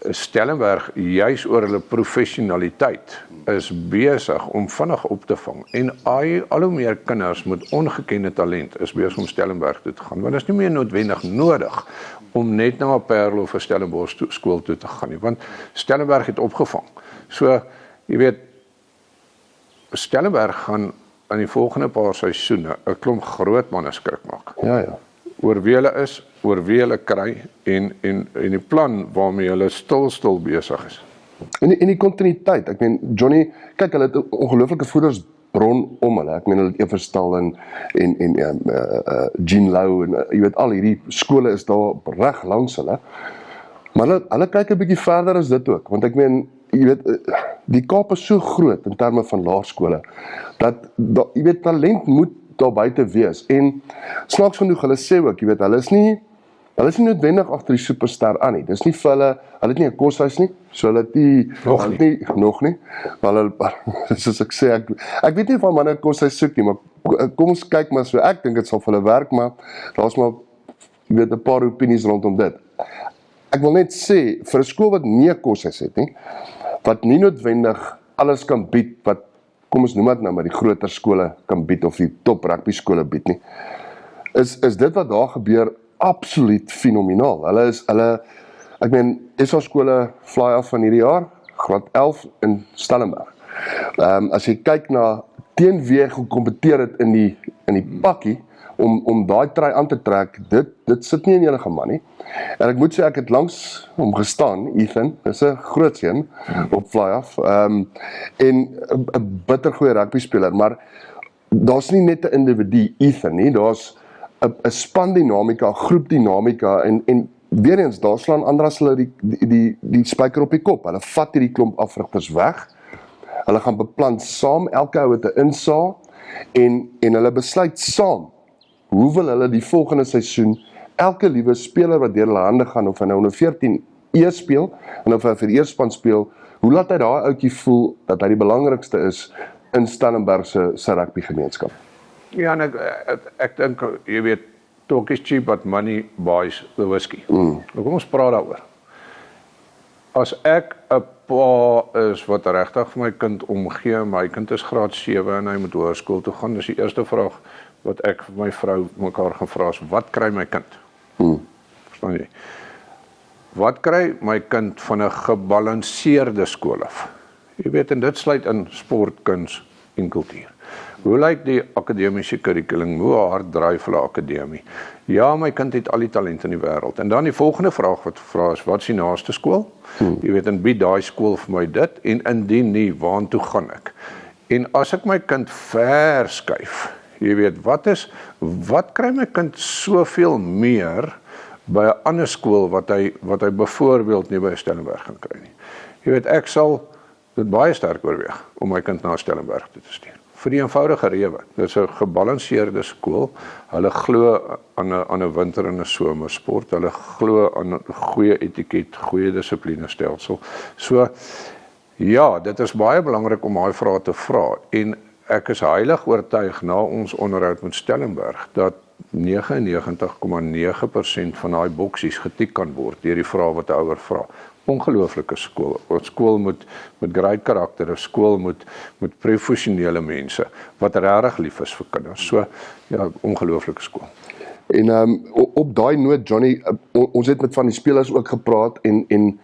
Stellenberg, juis oor hulle professionaliteit, is besig om vinnig op te vang. En al hoe meer kinders met ongekende talent is besig om Stellenberg toe te gaan. Want dit is nie meer noodwendig nodig om net na 'n Parel of 'n Stellenbosch skool toe te gaan nie. Want Stellenberg het opgevang. So, jy weet, Stellenberg gaan in die volgende paar seisoene 'n klomp groot manne skrik maak. Ja. Oor wie hulle is, oor wie hulle kry en die plan waarmee hulle stil besig is. En die kontinuïteit, ek meen, Johnny, kyk, hulle het 'n ongelooflike voedersbron om hulle. Ek meen, hulle het Everstal en Jean Lou en jy weet, al hierdie skole is daar reg langs hulle. Maar hulle kyk 'n bietjie verder as dit ook, want ek meen, jy weet, die Kaap is so groot in terme van laerskole dat jy weet, talent moet daar buite wees. En snaaks genoeg, hulle sê ook, jy weet, hulle is nie noodwendig agter die superster aan nie. Dis nie vir hulle het nie 'n koshuis nie, so hulle het nie nog nie. Maar hulle, soos ek sê, ek weet nie of manne 'n koshuis soek nie, maar kom ons kyk maar so. Ek dink dit sal vir hulle werk, maar daar's maar, jy weet, 'n paar opinies rondom dit. Ek wil net sê, vir 'n skool wat nie 'n koshuis het nie, wat nie noodwendig alles kan bied wat, kom ons noem dit nou maar, die groter skole kan bied of die top rugby skole bied nie, is dit wat daar gebeur absoluut fenomenaal. Ek meen, SA skole fly af van hierdie jaar, graad 11 in Stellenberg. As jy kyk na teen wie jy gekompeteer het in die pakkie, om daai try aan te trek, dit sit nie in enige man nie. En ek moet sê, ek het langs hom gestaan, Ethan, is 'n groot seun op fly-off, en 'n bitter goeie rugby speler, maar daar's nie net 'n individu, Ethan nie, daar's 'n spandinamika, groepdinamika, en weer eens, daar slaan Andras hulle die spyker op die kop. Hulle vat hierdie klomp afrigters weg, hulle gaan beplan saam, elke ou het 'n insaag, en hulle besluit saam, hoe wil hulle die volgende seisoen, elke liewe speler wat deur hulle hande gaan, of hy nou onder 14 speel, en of hy vir die eerspan speel, hoe laat hy daai ouetjie voel, dat hy die belangrikste is, in Stellenberg se rugby gemeenskap. Ja, en ek dink, jy weet, talk is cheap, but money buys the whiskey. Nou kom ons praat daaroor. As ek 'n pa is wat regtig vir my kind omgee, my kind is graad 7 en hy moet hoërskool toe gaan, dis die eerste vraag wat ek vir my vrou mekaar gaan vra is, wat kry my kind? Verstaan jy? wat kry my kind van 'n gebalanseerde skool af? Jy weet, en dit sluit in sport, kuns en kultuur. Hoe lyk die akademiese kurrikulum? Hoe hard dryf hulle akademie? Ja, my kind het al die talent in die wêreld. En dan die volgende vraag wat vra is, wat is die naaste skool? Jy weet, en bied daai skool vir my dit, en indien nie, waartoe gaan ek? En as ek my kind verskuif, jy weet, wat kry my kind soveel meer by 'n ander skool wat hy byvoorbeeld nie by Stellenberg gaan kry nie. Jy weet, ek sal dit baie sterk oorweeg om my kind na Stellenberg toe te stuur. Vir die eenvoudige rede. Dit is 'n gebalanseerde skool. Hulle glo aan 'n winter en 'n somersport. Hulle glo aan 'n goeie etiket, goeie dissiplinestelsel. So ja, dit is baie belangrik om daai vrae te vra, en ek is heilig oortuig na ons onderhoud met Stellenberg dat 99,9% van daai boksies getik kan word deur die vrae wat 'n ouer vra. Ongelooflike skool. 'n Skool met great karakter, 'n skool met professionele mense wat regtig lief is vir kinders. So ja, ongelooflike skool. En op daai noot, Johnny, ons het met van die spelers ook gepraat, en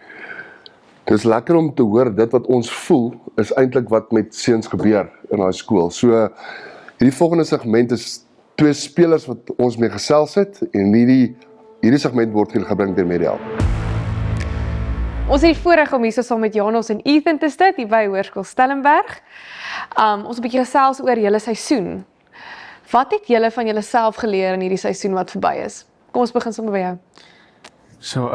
dis lekker om te hoor dit wat ons voel is eintlik wat met seuns gebeur in daai skool. So hierdie volgende segment is 2 spelers wat ons mee gesels het, en hierdie segment word gebring deur Medial. Ons het die voorreg om hier saam met Janos en Ethan te sit hier by Hoërskool Stellenberg. Ons 'n bietjie gesels oor julle seisoen. Wat het julle van julleself geleer in hierdie seisoen wat verby is? Kom ons begin sommer by jou. So,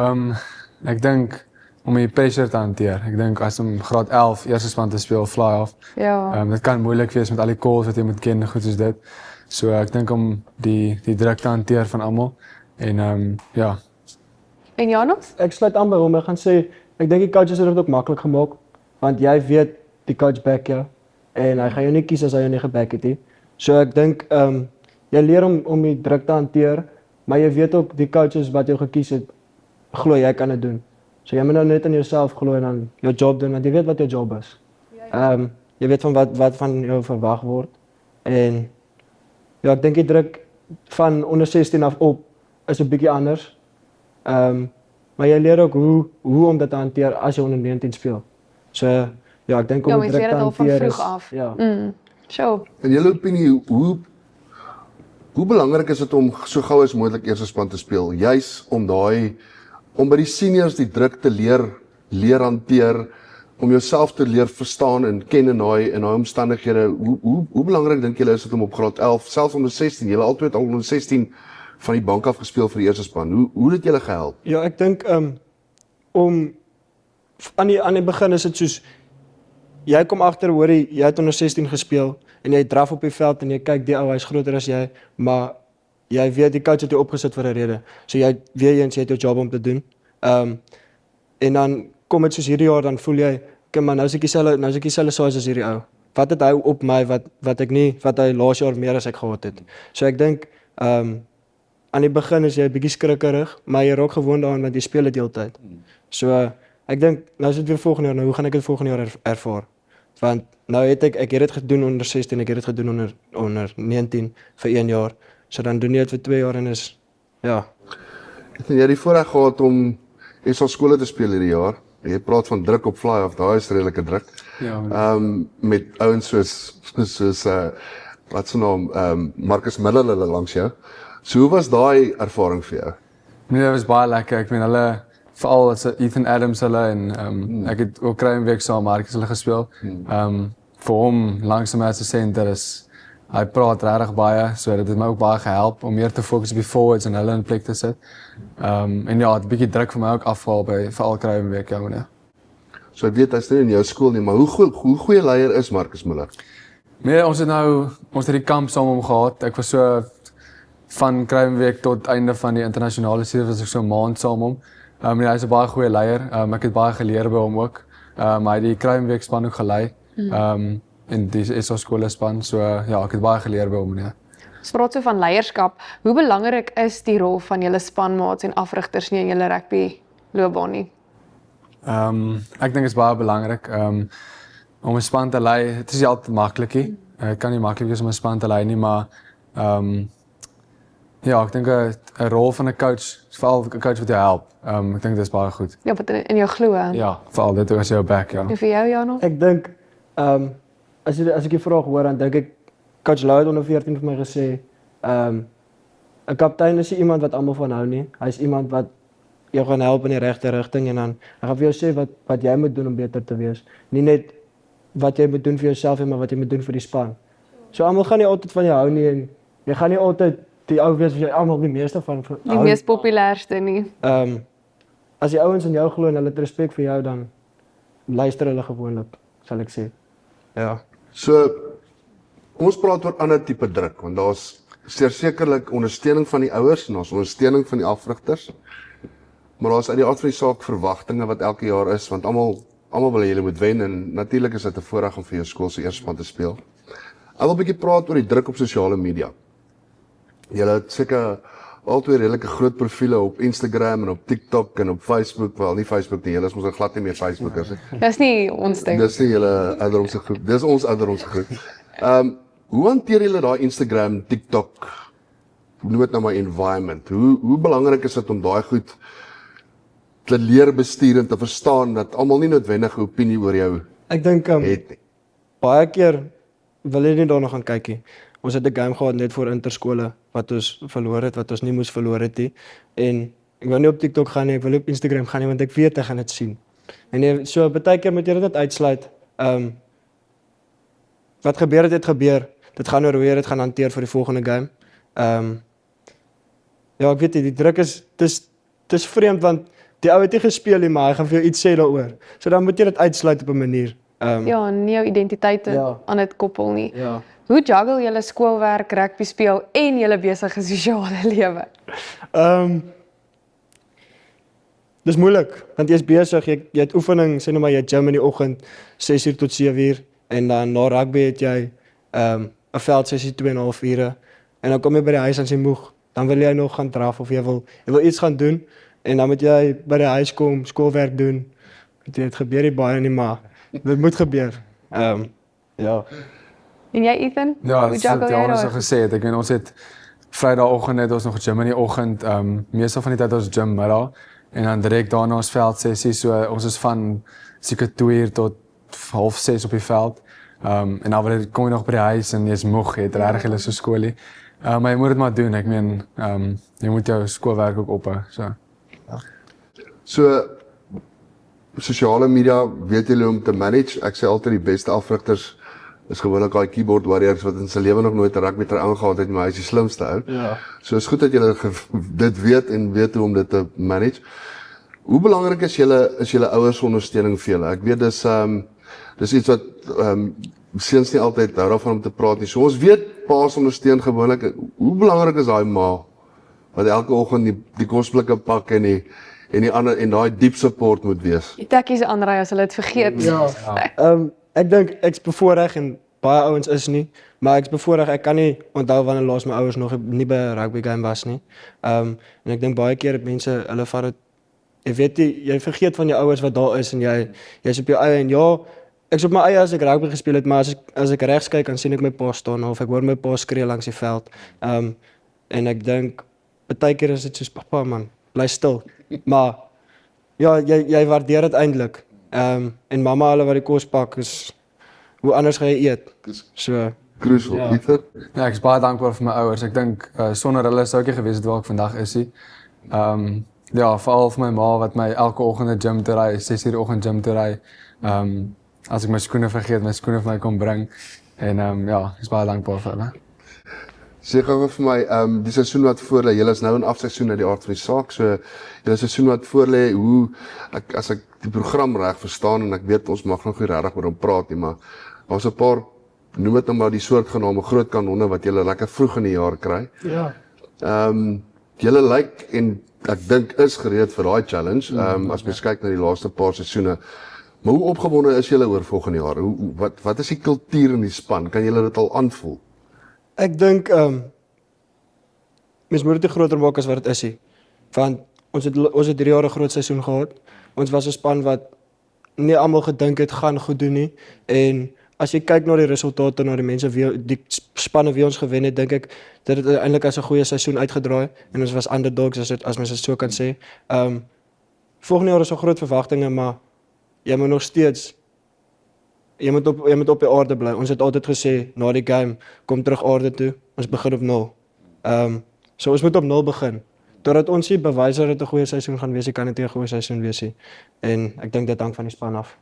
ek dink om die pressure te hanteer. Ek dink as om graad 11 eerste span te speel, fly off. Ja. Dit kan moeilik wees met al die calls wat jy moet ken, goed soos dit. So ek dink om die druk te hanteer van almal en ja. En Janos? Ek sluit aan by hom. Ek gaan sê ek dink die coaches het dit ook maklik gemaak, want jy weet die coach back jou en hy gaan jou nie kies as hy jou nie geback het nie. So ek dink jy leer om die druk te hanteer, maar jy weet ook die coaches wat jou gekies het, glo jy kan dit doen. So jy moet nou net in jouself glo en dan jou job doen, want jy weet wat jou job is. Jy weet van wat van jou verwag word. En ja, ek dink die druk van onder 16 af op is 'n bietjie anders. Maar jy leer ook hoe om dit te hanteer as jy onder 19 speel. So ja, ek dink om die druk te hanteer is ja. Sure. In julle opinie, hoe belangrik is dit om so gou as moontlik eerste span te speel, juis om by die seniors die druk te leer hanteer, om jouself te leer verstaan en ken in daai omstandighede. Hoe belangrik dink julle is dit om op graad 11, selfs onder 16, julle altyd al onder 16 van die bank af gespeel vir die eerste span. Hoe het julle gehelp? Ja, ek dink om aan die begin is dit soos jy kom agter, hoor jy het onder 16 gespeel en jy draf op die veld en jy kyk die ou, hy's groter as jy, maar jy weet die coach het jou opgesit vir 'n rede. So jy weer eens jy het jou job om te doen. En dan kom dit soos hierdie jaar, dan voel jy, okay, maar nou is ek dieselfde size as hierdie ou. Wat het hy op my wat hy laas jaar meer as ek gehad het. So ek dink aan die begin is jy 'n bietjie skrikkerig, maar jy raak gewoond daaraan want jy speel dit heeltyd. So ek dink nou is dit weer volgende jaar, nou hoe gaan ek dit volgende jaar ervaar? Want nou het ek het dit gedoen onder 16, ek het dit gedoen onder 19 vir 1 jaar. So dan doen jy dit vir 2 jaar en is ja. Het jy die voorreg gehad om SA skole te speel hierdie jaar? Jy praat van druk op fly off, daai is redelike druk. Ja. Met ouens soos wat se naam, Marcus Miller hulle langs jou. So hoe was daai ervaring vir jou? Nee, dit was baie lekker. Ek meen hulle, veral as Ethan Adams hulle en ek het ook Kruienweek saam Marcus hulle gespeel. Vir hom langsaam as 'n center is hy praat regtig baie, so dit het my ook baie gehelp om meer te fokus op die forwards en hulle in plek te sit. En ja, het 'n bietjie druk vir my ook afval by veral Kruienweek, ja meneer. So ek weet hy's nie in jou skool nie, maar hoe goeie leier is Marcus Miller? Nee, ons het die kamp saam hom gehad. Ek was so van Kruienweek tot einde van die internasionale serie was ek so 'n maand saam hom. Hy is 'n baie goeie leier. Ek het baie geleer by hom ook. Hy het die Kruienweek span ook gelei. En die SA skole span, so ja, ek het baie geleer by hom, ja. Ons praat so van leierskap. Hoe belangrik is die rol van julle spanmaats en afrigters nie in julle rugby loopbaan nie? Ek dink dit is baie belangrik. Om 'n span te lei, dit is nie altyd maklik nie. Dit kan nie maklik wees om 'n span te lei nie, maar Ja, ek dink 'n rol van 'n coach, veral 'n coach wat jou help. Ek dink dit is baie goed. Ja, wat in jou glo. Ja, veral dit as jou back, ja. En vir jou, Janos? Ek dink as ek die vraag hoor, dan dink ek Coach Lau het onder 14 vir my gesê, 'n kaptein is nie iemand wat almal van hou nie. Hy's iemand wat jou gaan help in die regte rigting en dan hy gaan vir jou sê wat jy moet doen om beter te wees. Nie net wat jy moet doen vir jouself nie, maar wat jy moet doen vir die span. So almal gaan nie altyd van jou hou nie en jy gaan nie altyd die ou wees wat jy almal die meeste van hou. Die mees populairste nie. As die ouens in jou glo en hulle het respek vir jou, dan luister hulle gewoonlik, sal ek sê. Ja. So ons praat oor ander tipe druk want daar's sekerlik ondersteuning van die ouers en daar's ondersteuning van die afrigters. Maar daar's uit die aard van die saak verwagtinge wat elke jaar is want almal wil julle moet wen en natuurlik is dit 'n voorreg om vir jou skool se eerste span te speel. Ek wil 'n bietjie praat oor die druk op sosiale media. Julle het seker albei redelike groot profile op Instagram en op TikTok en op Facebook, wel nie Facebook nie, julle is mos glad nie meer Facebookers nie. Dis nie ons ding. Dis nie julle ouderdomse groep. Dis ons ouderdomse groep. Hoe hanteer julle daai Instagram, TikTok, noem dit nou maar environment? Hoe belangrik is dit om daai goed te leer bestuur en te verstaan dat almal nie noodwendig 'n opinie oor jou Ek dink het nie? baie keer wil jy nie daarna gaan kyk nie. Ons het 'n game gehad net voor interskole wat ons verloor het, wat ons nie moes verloor het nie. En ek wil nie op TikTok gaan nie, ek wil nie op Instagram gaan nie want ek weet ek gaan dit sien. En so baie keer moet jy dit net uitsluit. Wat gebeur het gebeur. Dit gaan oor hoe jy dit gaan hanteer vir die volgende game. Ja, ek weet nie, die druk is dis vreemd want die ou het nie gespeel nie, maar hy gaan vir jou iets sê daaroor. So dan moet jy dit uitsluit op 'n manier. Ja, nie jou identiteit Ja. aan dit koppel nie. Ja. Hoe juggle julle skoolwerk, rugby speel en julle besige sosiale lewe? Dis moeilik want jy's besig, jy het oefening, sê nou maar jy het gym in die oggend 6:00 tot 7:00 en dan na rugby het jy 'n veldsessie 2,5 ure en dan kom jy by die huis en jy moeg, dan wil jy nog gaan draf of jy wil iets gaan doen en dan moet jy by die huis kom, skoolwerk doen. Dit gebeur nie baie nie, maar dit moet gebeur. Ja. En jy, Ethan? Ja, hoe dis juggle wat jy Janus al daai? gesê het. Ek weet ons het Vrydagoggend het ons nog gym in die oggend. Meestal van die tyd ons gym middag en dan direk daarna ons veldsessie. So ons is van seker 2:00 tot 5:30 op die veld. En dan kom jy nog by die huis en jy's moeg, jy het regtig hulle so skoolie. Maar jy moet dit maar doen. Ek meen, jy moet jou skoolwerk ook ophou, so. So sosiale media weet julle om te manage. Ek sê altyd die beste afrigters is gewoonlik daai keyboard warriors wat in sy lewe nog nooit 'n rugby aangehad het, maar hy is die slimste ou. Ja. So is goed dat julle dit weet en weet hoe om dit te manage. Hoe belangrik is julle ouers ondersteuning vir julle? Ek weet dis iets wat seuns nie altyd hou daarvan om te praat nie. So ons weet pa's ondersteun gewoonlik. Hoe belangrik is daai ma wat elke oggend die kosblikke pak en die ander en daai diep support moet wees? Die tekkies aanry as hulle dit vergeet. Ja. Ek dink ek's bevoorreg en baie ouens is nie, maar ek's bevoorreg. Ek kan nie onthou wanneer laas my ouers nog nie by 'n rugby game was nie. En ek dink baie keer dat mense hulle vat dit jy weet jy vergeet van jou ouers wat daar is en jy's op jou eie en ja, ek's op my eie as ek rugby gespeel het, maar as ek regs kyk dan sien ek my pa staan of ek hoor my pa skree langs die veld. En ek dink baie keer is dit soos pappa man, bly stil. Maar ja, jy waardeer dit eintlik. En mamma hulle wat die kos pak is hoe anders gaan jy eet. So Crucial, Ja. Pieter. Ja, ek is baie dankbaar vir my ouers. Ek dink sonder hulle sou ek nie gewees het waar ek vandag is nie. Ja, veral vir my ma wat my elke oggend na gym toe ry, 6:00 die oggend gym toe ry. As ek my skoene vergeet, my skoene vir my kom bring. En ja, ek is baie dankbaar vir hulle. Sê gou vir my, die seisoen wat voor lê, julle is nou in afseisoen uit die aard van die saak, so julle seisoen wat voor lê, as ek die program reg verstaan en ek weet ons mag nog nie regtig oor hom praat nie, maar daar's 'n paar, noem dit nou maar die soortgename groot kanonne wat julle lekker vroeg in die jaar kry. ja. Julle lyk en ek dink is gereed vir daai challenge, as mens kyk na die laaste paar seisoene. Maar hoe opgewonde is julle oor volgende jaar? Wat is die kultuur in die span? Kan julle dit al aanvoel? Ek dink mens moet dit groter maak as wat dit is nie. Want ons het 3 jaar 'n groot seisoen gehad. Ons was 'n span wat nie almal gedink het gaan goed doen nie en as jy kyk na die resultate, na die mense die spanne wie ons gewen het, dink ek dat dit eintlik as 'n goeie seisoen uitgedraai en ons was underdogs as mens dit so kan sê. Volgende jaar is daar groot verwagtinge, maar jy moet nog steeds jy moet op die aarde bly. Ons het altyd gesê na die game kom terug aarde toe. Ons begin op 0. So ons moet op 0 begin. Totdat ons hier bewys dat dit 'n goeie seisoen gaan wees, kan dit 'n goeie seisoen wees. En ek dink dit hang van die span af.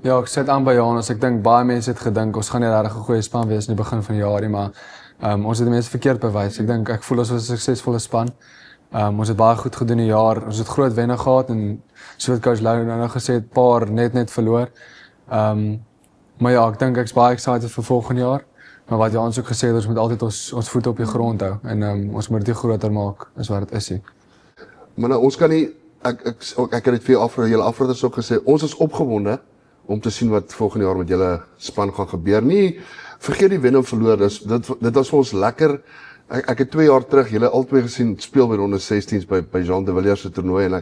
Ja, ek sit aan by Janus. Ek dink baie mense het gedink ons gaan nie regtig 'n goeie span wees in die begin van die jaar nie, maar ons het die mense verkeerd bewys. Ek voel ons was 'n suksesvolle span. Ons het baie goed gedoen die jaar. Ons het groot wenne gehad en so wat coach Lou nou gesê het, paar net verloor. Maar ja, ek dink ek's baie excited vir volgende jaar. Maar wat Jans ook gesê het, ons moet altyd ons voet op die grond hou en ons moet dit groter maak as wat dit is. Maar nou, ons kan nie ek het dit vir julle afrotters ook gesê, ons is opgewonde om te sien wat volgende jaar met julle span gaan gebeur. Nie vergeet die wen en verloor, dit was vir ons lekker. Ek het 2 jaar terug julle albei gesien speel by ronde 16s by Jean de Villiers se toernooi en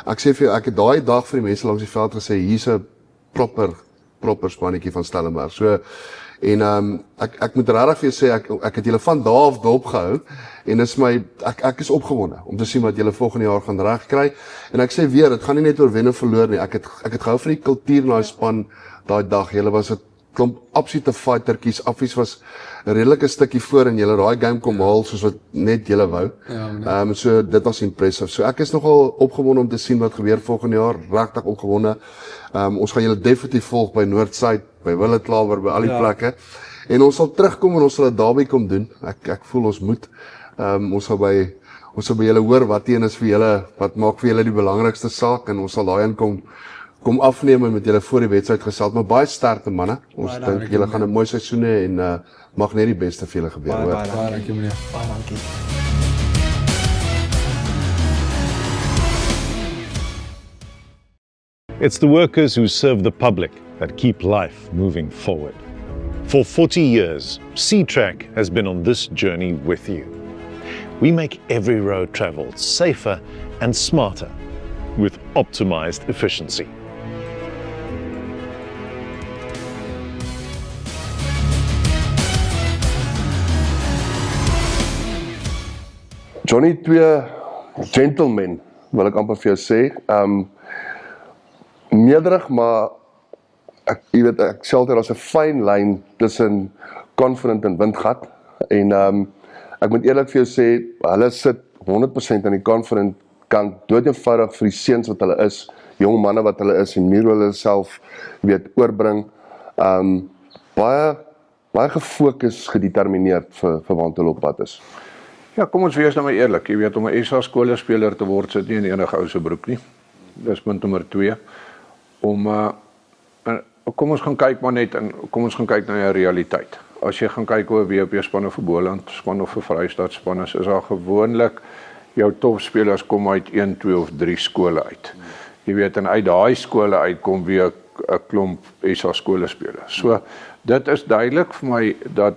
ek sê vir jou, ek het daai dag vir die mense langs die veld gesê, hier's 'n proper spannetjie van Stellenberg. So en ek moet regtig vir jou sê ek het julle van daar af dop gehou en dis my ek is opgewonde om te sien wat julle volgende jaar gaan regkry. En ek sê weer, dit gaan nie net oor wen en verloor nie. Ek het gehou van die kultuur in daai span daai dag. Julle was 'n klomp absolute fightertjies. Affies was 'n redelike stukkie voor en julle daai game kom haal soos wat net julle wou. So dit was impressive. So ek is nogal opgewonde om te sien wat gebeur volgende jaar. Regtig opgewonde. Ons gaan julle definitief volg by Noordsuid, by Willeklawer, by al die plekke. En ons sal terugkom en ons sal dit daarby kom doen. Ek voel ons moet. Ons sal by julle hoor wat een is vir julle, wat maak vir julle die belangrikste saak en ons sal daai kom afneem en met julle voor die wedstryd gesels. Maar baie sterkte manne. Ons dink julle gaan 'n mooi seisoen hê en mag net die beste vir julle gebeur. Baie dankie meneer. Baie dankie. It's the workers who serve the public that keep life moving forward. For 40 years, SeaTrack has been on this journey with you. We make every road traveled safer and smarter with optimized efficiency. Johnny, 2 gentlemen, wil ek amper vir jou sê. Nederig, maar ek sê altyd daar's 'n fyn lyn tussen confident en windgat. En ek moet eerlik vir jou sê, hulle sit 100% aan die confident kant, dood eenvoudig vir die seuns wat hulle is, jong manne wat hulle is en meer hulle self weet oorbring. Baie gefokus, gedetermineerd vir waantoe hulle op pad is. Ja, kom ons wees nou maar eerlik. Jy weet, om 'n SA skoolspeler te word, sit nie in enige ou se broek nie. Dis punt nommer 2. Kom ons gaan kyk maar net en kom ons gaan kyk na die realiteit. As jy gaan kyk oor WP spanne vir Boland, span of vir Vrystaat spanne, is daar gewoonlik jou topspelers kom uit 1, 2 of 3 skole uit. Jy weet, en uit daai skole uitkom weer 'n klomp SA skoolspelers. So dit is duidelik vir my dat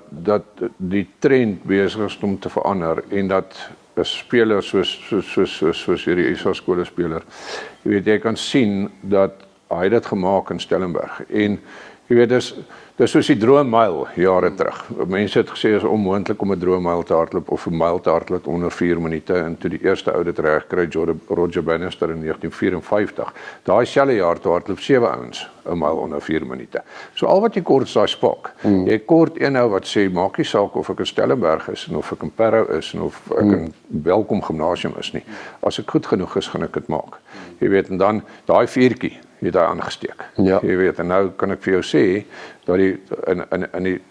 die trend besig is om te verander en dat spelers soos hierdie SA skoolspeler, jy weet, jy kan sien dat hy het dit gemaak in Stellenberg. En jy weet, dis soos die droommyl jare terug. Mense het gesê is onmoontlik om 'n droommyl te hardloop of 'n myl te hardloop onder 4 minute en toe die eerste ou dit reg kry, Roger Bannister in 1954. Daai selfde jaar toe hardloop 7 ouens 'n myl onder 4 minute. So al wat jy kort is daai spak. Jy kort een ou wat sê maak nie saak of ek in Stellenberg is en of ek in Parow is en of ek in Welkom Gimnasium is nie. As ek goed genoeg is, gaan ek dit maak. Jy weet, en dan daai vuurtjie het hy aangesteek. Ja. Jy weet, en nou kan ek vir jou sê dat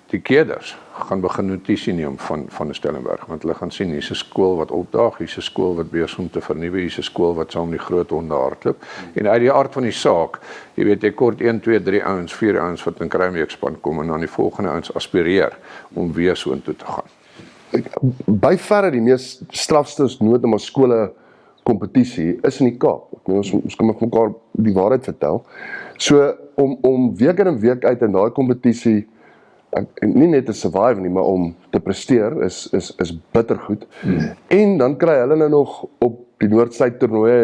die keerders gaan begin notisie neem van Stellenberg, want hulle gaan sien hier's 'n skool wat opdaag, hier's 'n skool wat besig om te vernuwe, hier's 'n skool wat saam die groot honde hardloop. En uit die aard van die saak, jy weet, jy kort 1, 2, 3 ouens, 4 ouens wat in Kruimweekspan kom en dan die volgende ouens aspireer om weer so intoe te gaan. By verre die mees strafste nood om 'n skole kompetisie is in die Kaap. Ons kan mekaar die waarheid vertel. So om week in en week uit in daai kompetisie nie net te survive nie, maar om te presteer is bittergoed. En dan kry hulle nou nog op die Noordsuid toernooie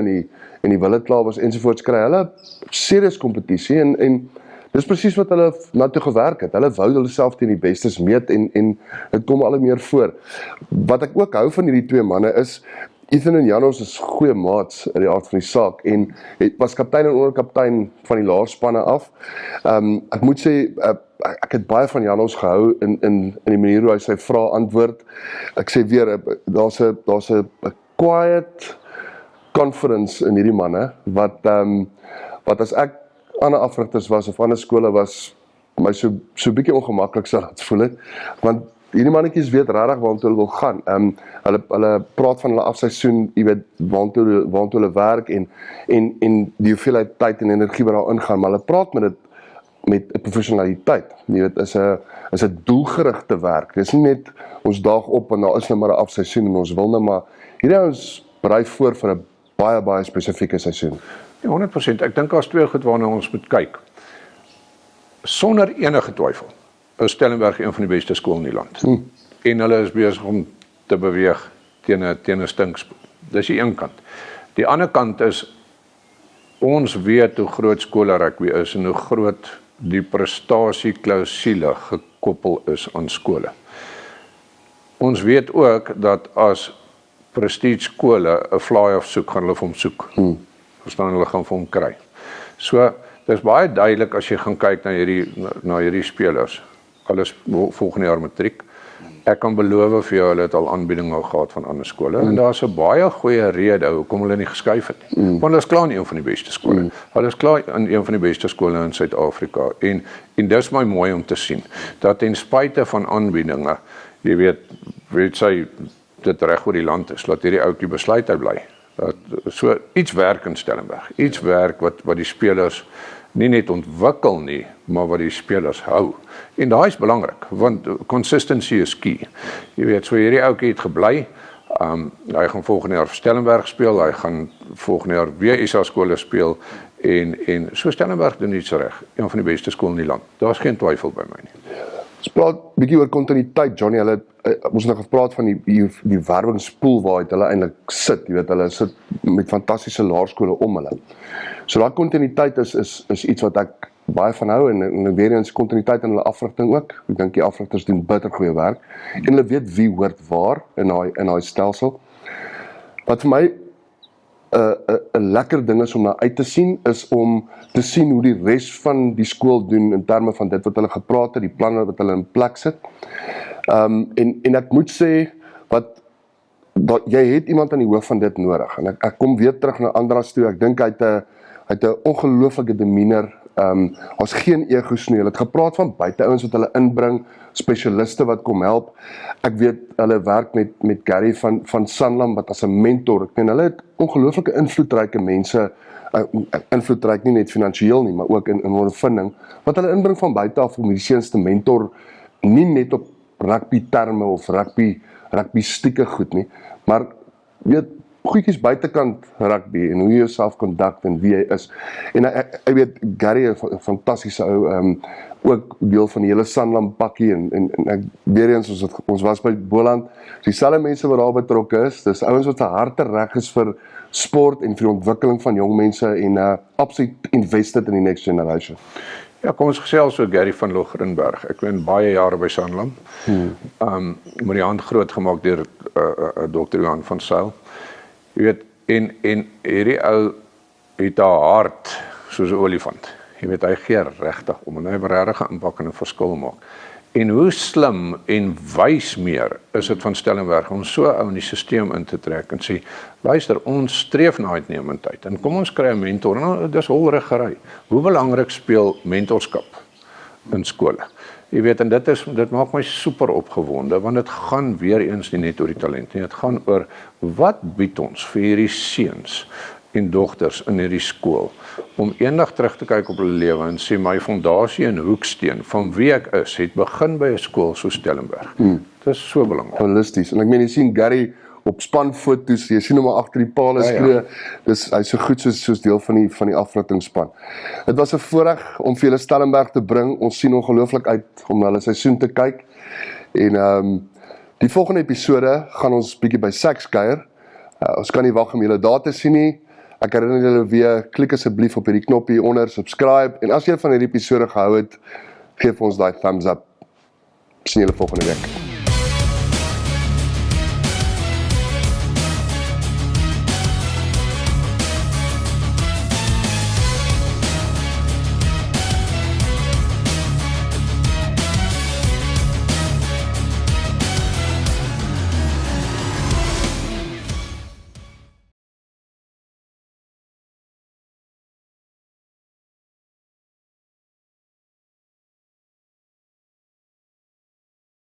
en die Willeklawers ensovoorts kry hulle serious kompetisie en dis presies wat hulle na toe gewerk het. Hulle wou hulle self teen die bestes meet en dit kom al meer voor. Wat ek ook hou van hierdie twee manne is, Ethan en Janos is goeie maats in die aard van die saak en was kaptein en onderkaptein van die laarspanne af. Ek moet sê, ek het baie van Janos gehou in die manier hoe hy sy vrae antwoord. Ek sê weer, daar's 'n quiet confidence in hierdie manne, wat as ek ander afrigters was of ander skole was, my so bietjie ongemaklik sal laat voel het, want hierdie mannetjies weet regtig waartoe hulle wil gaan. Hulle praat van hulle afseisoen, jy weet, waartoe hulle werk en die hoeveelheid tyd en energie wat daarin gaan, maar hulle praat met 'n professionaliteit. Jy weet, is 'n doelgerigte werk. Dis nie net ons daag op en daar is nou maar 'n afseisoen en ons wil nou maar hierdie ons berei voor vir 'n baie spesifieke seisoen. Ja, 100%. Ek dink daar's twee goed waarna ons moet kyk. Sonder enige twyfel is Stellenberg een van die beste skole in die land. En hulle is besig om te beweeg teen 'n stinkspoel. Dis die een kant. Die ander kant is, ons weet hoe groot skole rugby is en hoe groot die prestasieklausule gekoppel is aan skole. Ons weet ook dat as prestige skole 'n fly-off soek, gaan hulle vir hom soek. Verstaan, hulle gaan vir hom kry. So, dis baie duidelik as jy gaan kyk na hierdie spelers. Alles volgende jaar matriek. Ek kan beloof vir jou, hulle het al aanbiedinge gehad van ander skole. En daar's 'n baie goeie rede hoekom hulle nie geskuif het nie. Want hulle is klaar in een van die beste skole. Hulle is klaar in een van die beste skole in Suid-Afrika. En dis my mooi om te sien, dat ten spyte van aanbiedinge, jy weet sy dit reg oor die land is, laat hierdie ouetjie besluit hy bly. Dat so iets werk in Stellenberg. Iets werk wat die spelers nie net ontwikkel nie, maar wat die spelers hou. En daai is belangrik, want consistency is key. Jy weet, so hierdie ouetjie het gebly. Hy gaan volgende jaar vir Stellenberg speel, hy gaan volgende jaar weer Isa skole speel en so Stellenberg doen iets reg. Een van die beste skole in die land. Daar's geen twyfel by my nie. Ons praat bietjie oor kontinuïteit, Johnny. Hulle ons het nog gepraat van die werwingspool waar hulle eintlik sit. Jy weet, hulle sit met fantastiese laerskole om hulle. So daai kontinuïteit is iets wat ek baie van hou en weer eens kontinuïteit in hulle afrigting ook. Ek dink die afrigters doen bitter goeie werk en hulle weet wie hoort waar in daai stelsel. Wat vir my 'n lekker ding is om na uit te sien, is om te sien hoe die res van die skool doen in terme van dit wat hulle gepraat het, die planne wat hulle in plek sit. En ek moet sê, jy het iemand aan die hoof van dit nodig. En ek kom weer terug na Andras toe, ek dink hy het 'n ongelooflike demeanor. Daar's geen egos nie. Hulle het gepraat van buiteouens wat hulle inbring, spesialiste wat kom help. Ek weet hulle werk met Gary van Sanlam wat as 'n mentor. Ek meen hulle het ongelooflike invloedryke mense, invloedryk nie net finansiëel nie, maar ook in ondervinding, wat hulle inbring van buite af om die seuns te mentor, nie net op rugby terme of rugby stieke goed nie, maar weet goedjies buitekant rugby en hoe jy jouself kondak en wie jy is. En ek weet Gary is 'n fantastiese ou, ook deel van die hele Sanlam pakkie en ek weer eens ons was by Boland, dieselfde mense wat daar betrokke is, dis ouens wat se harte reg is vir sport en vir die ontwikkeling van jong mense en absoluut invested in die next generation. Ja, kom ons gesels oor Gary van Logrenberg. Ek ben baie jare by Sanlam. Met die hand groot gemaak deur Dr. Johan van Sail. Jy weet, en hierdie ou het 'n hart soos 'n olifant. Jy weet, hy gee regtig om en hy wil regtig 'n impak en 'n verskil maak. En hoe slim en wys meer is dit van Stellenberg om so ou in die stelsel in te trek en sê, luister, ons streef na uitnemendheid en kom ons kry 'n mentor. Nou, dis holriggery. Hoe belangrik speel mentorskap in skole? Jy weet, en dit maak my super opgewonde, want dit gaan weer eens nie net oor die talent nie, dit gaan oor wat bied ons vir hierdie seuns en dogters in hierdie skool, om eendag terug te kyk op hulle lewe en sê, my fondasie en hoeksteen van wie ek is, het begin by 'n skool so Stellenberg. Dit is so belangrik. Holisties, en ek meen, jy sien Gary op spanfoto's, jy sien hom maar agter die paal skree, hy's so goed soos deel van die afrigtingsspan. Dit was 'n voorreg om vir julle Stellenberg te bring, ons sien ongelooflik uit om na hulle seisoen te kyk, en die volgende episode gaan ons bietjie by Sax kuier, ons kan nie wag om julle daar te sien nie, Ek herinner julle weer, klik asseblief op hierdie knop hier onder, subscribe, en as jy van hierdie episode gehou het, geef ons daai thumbs up. Sien julle volgende week.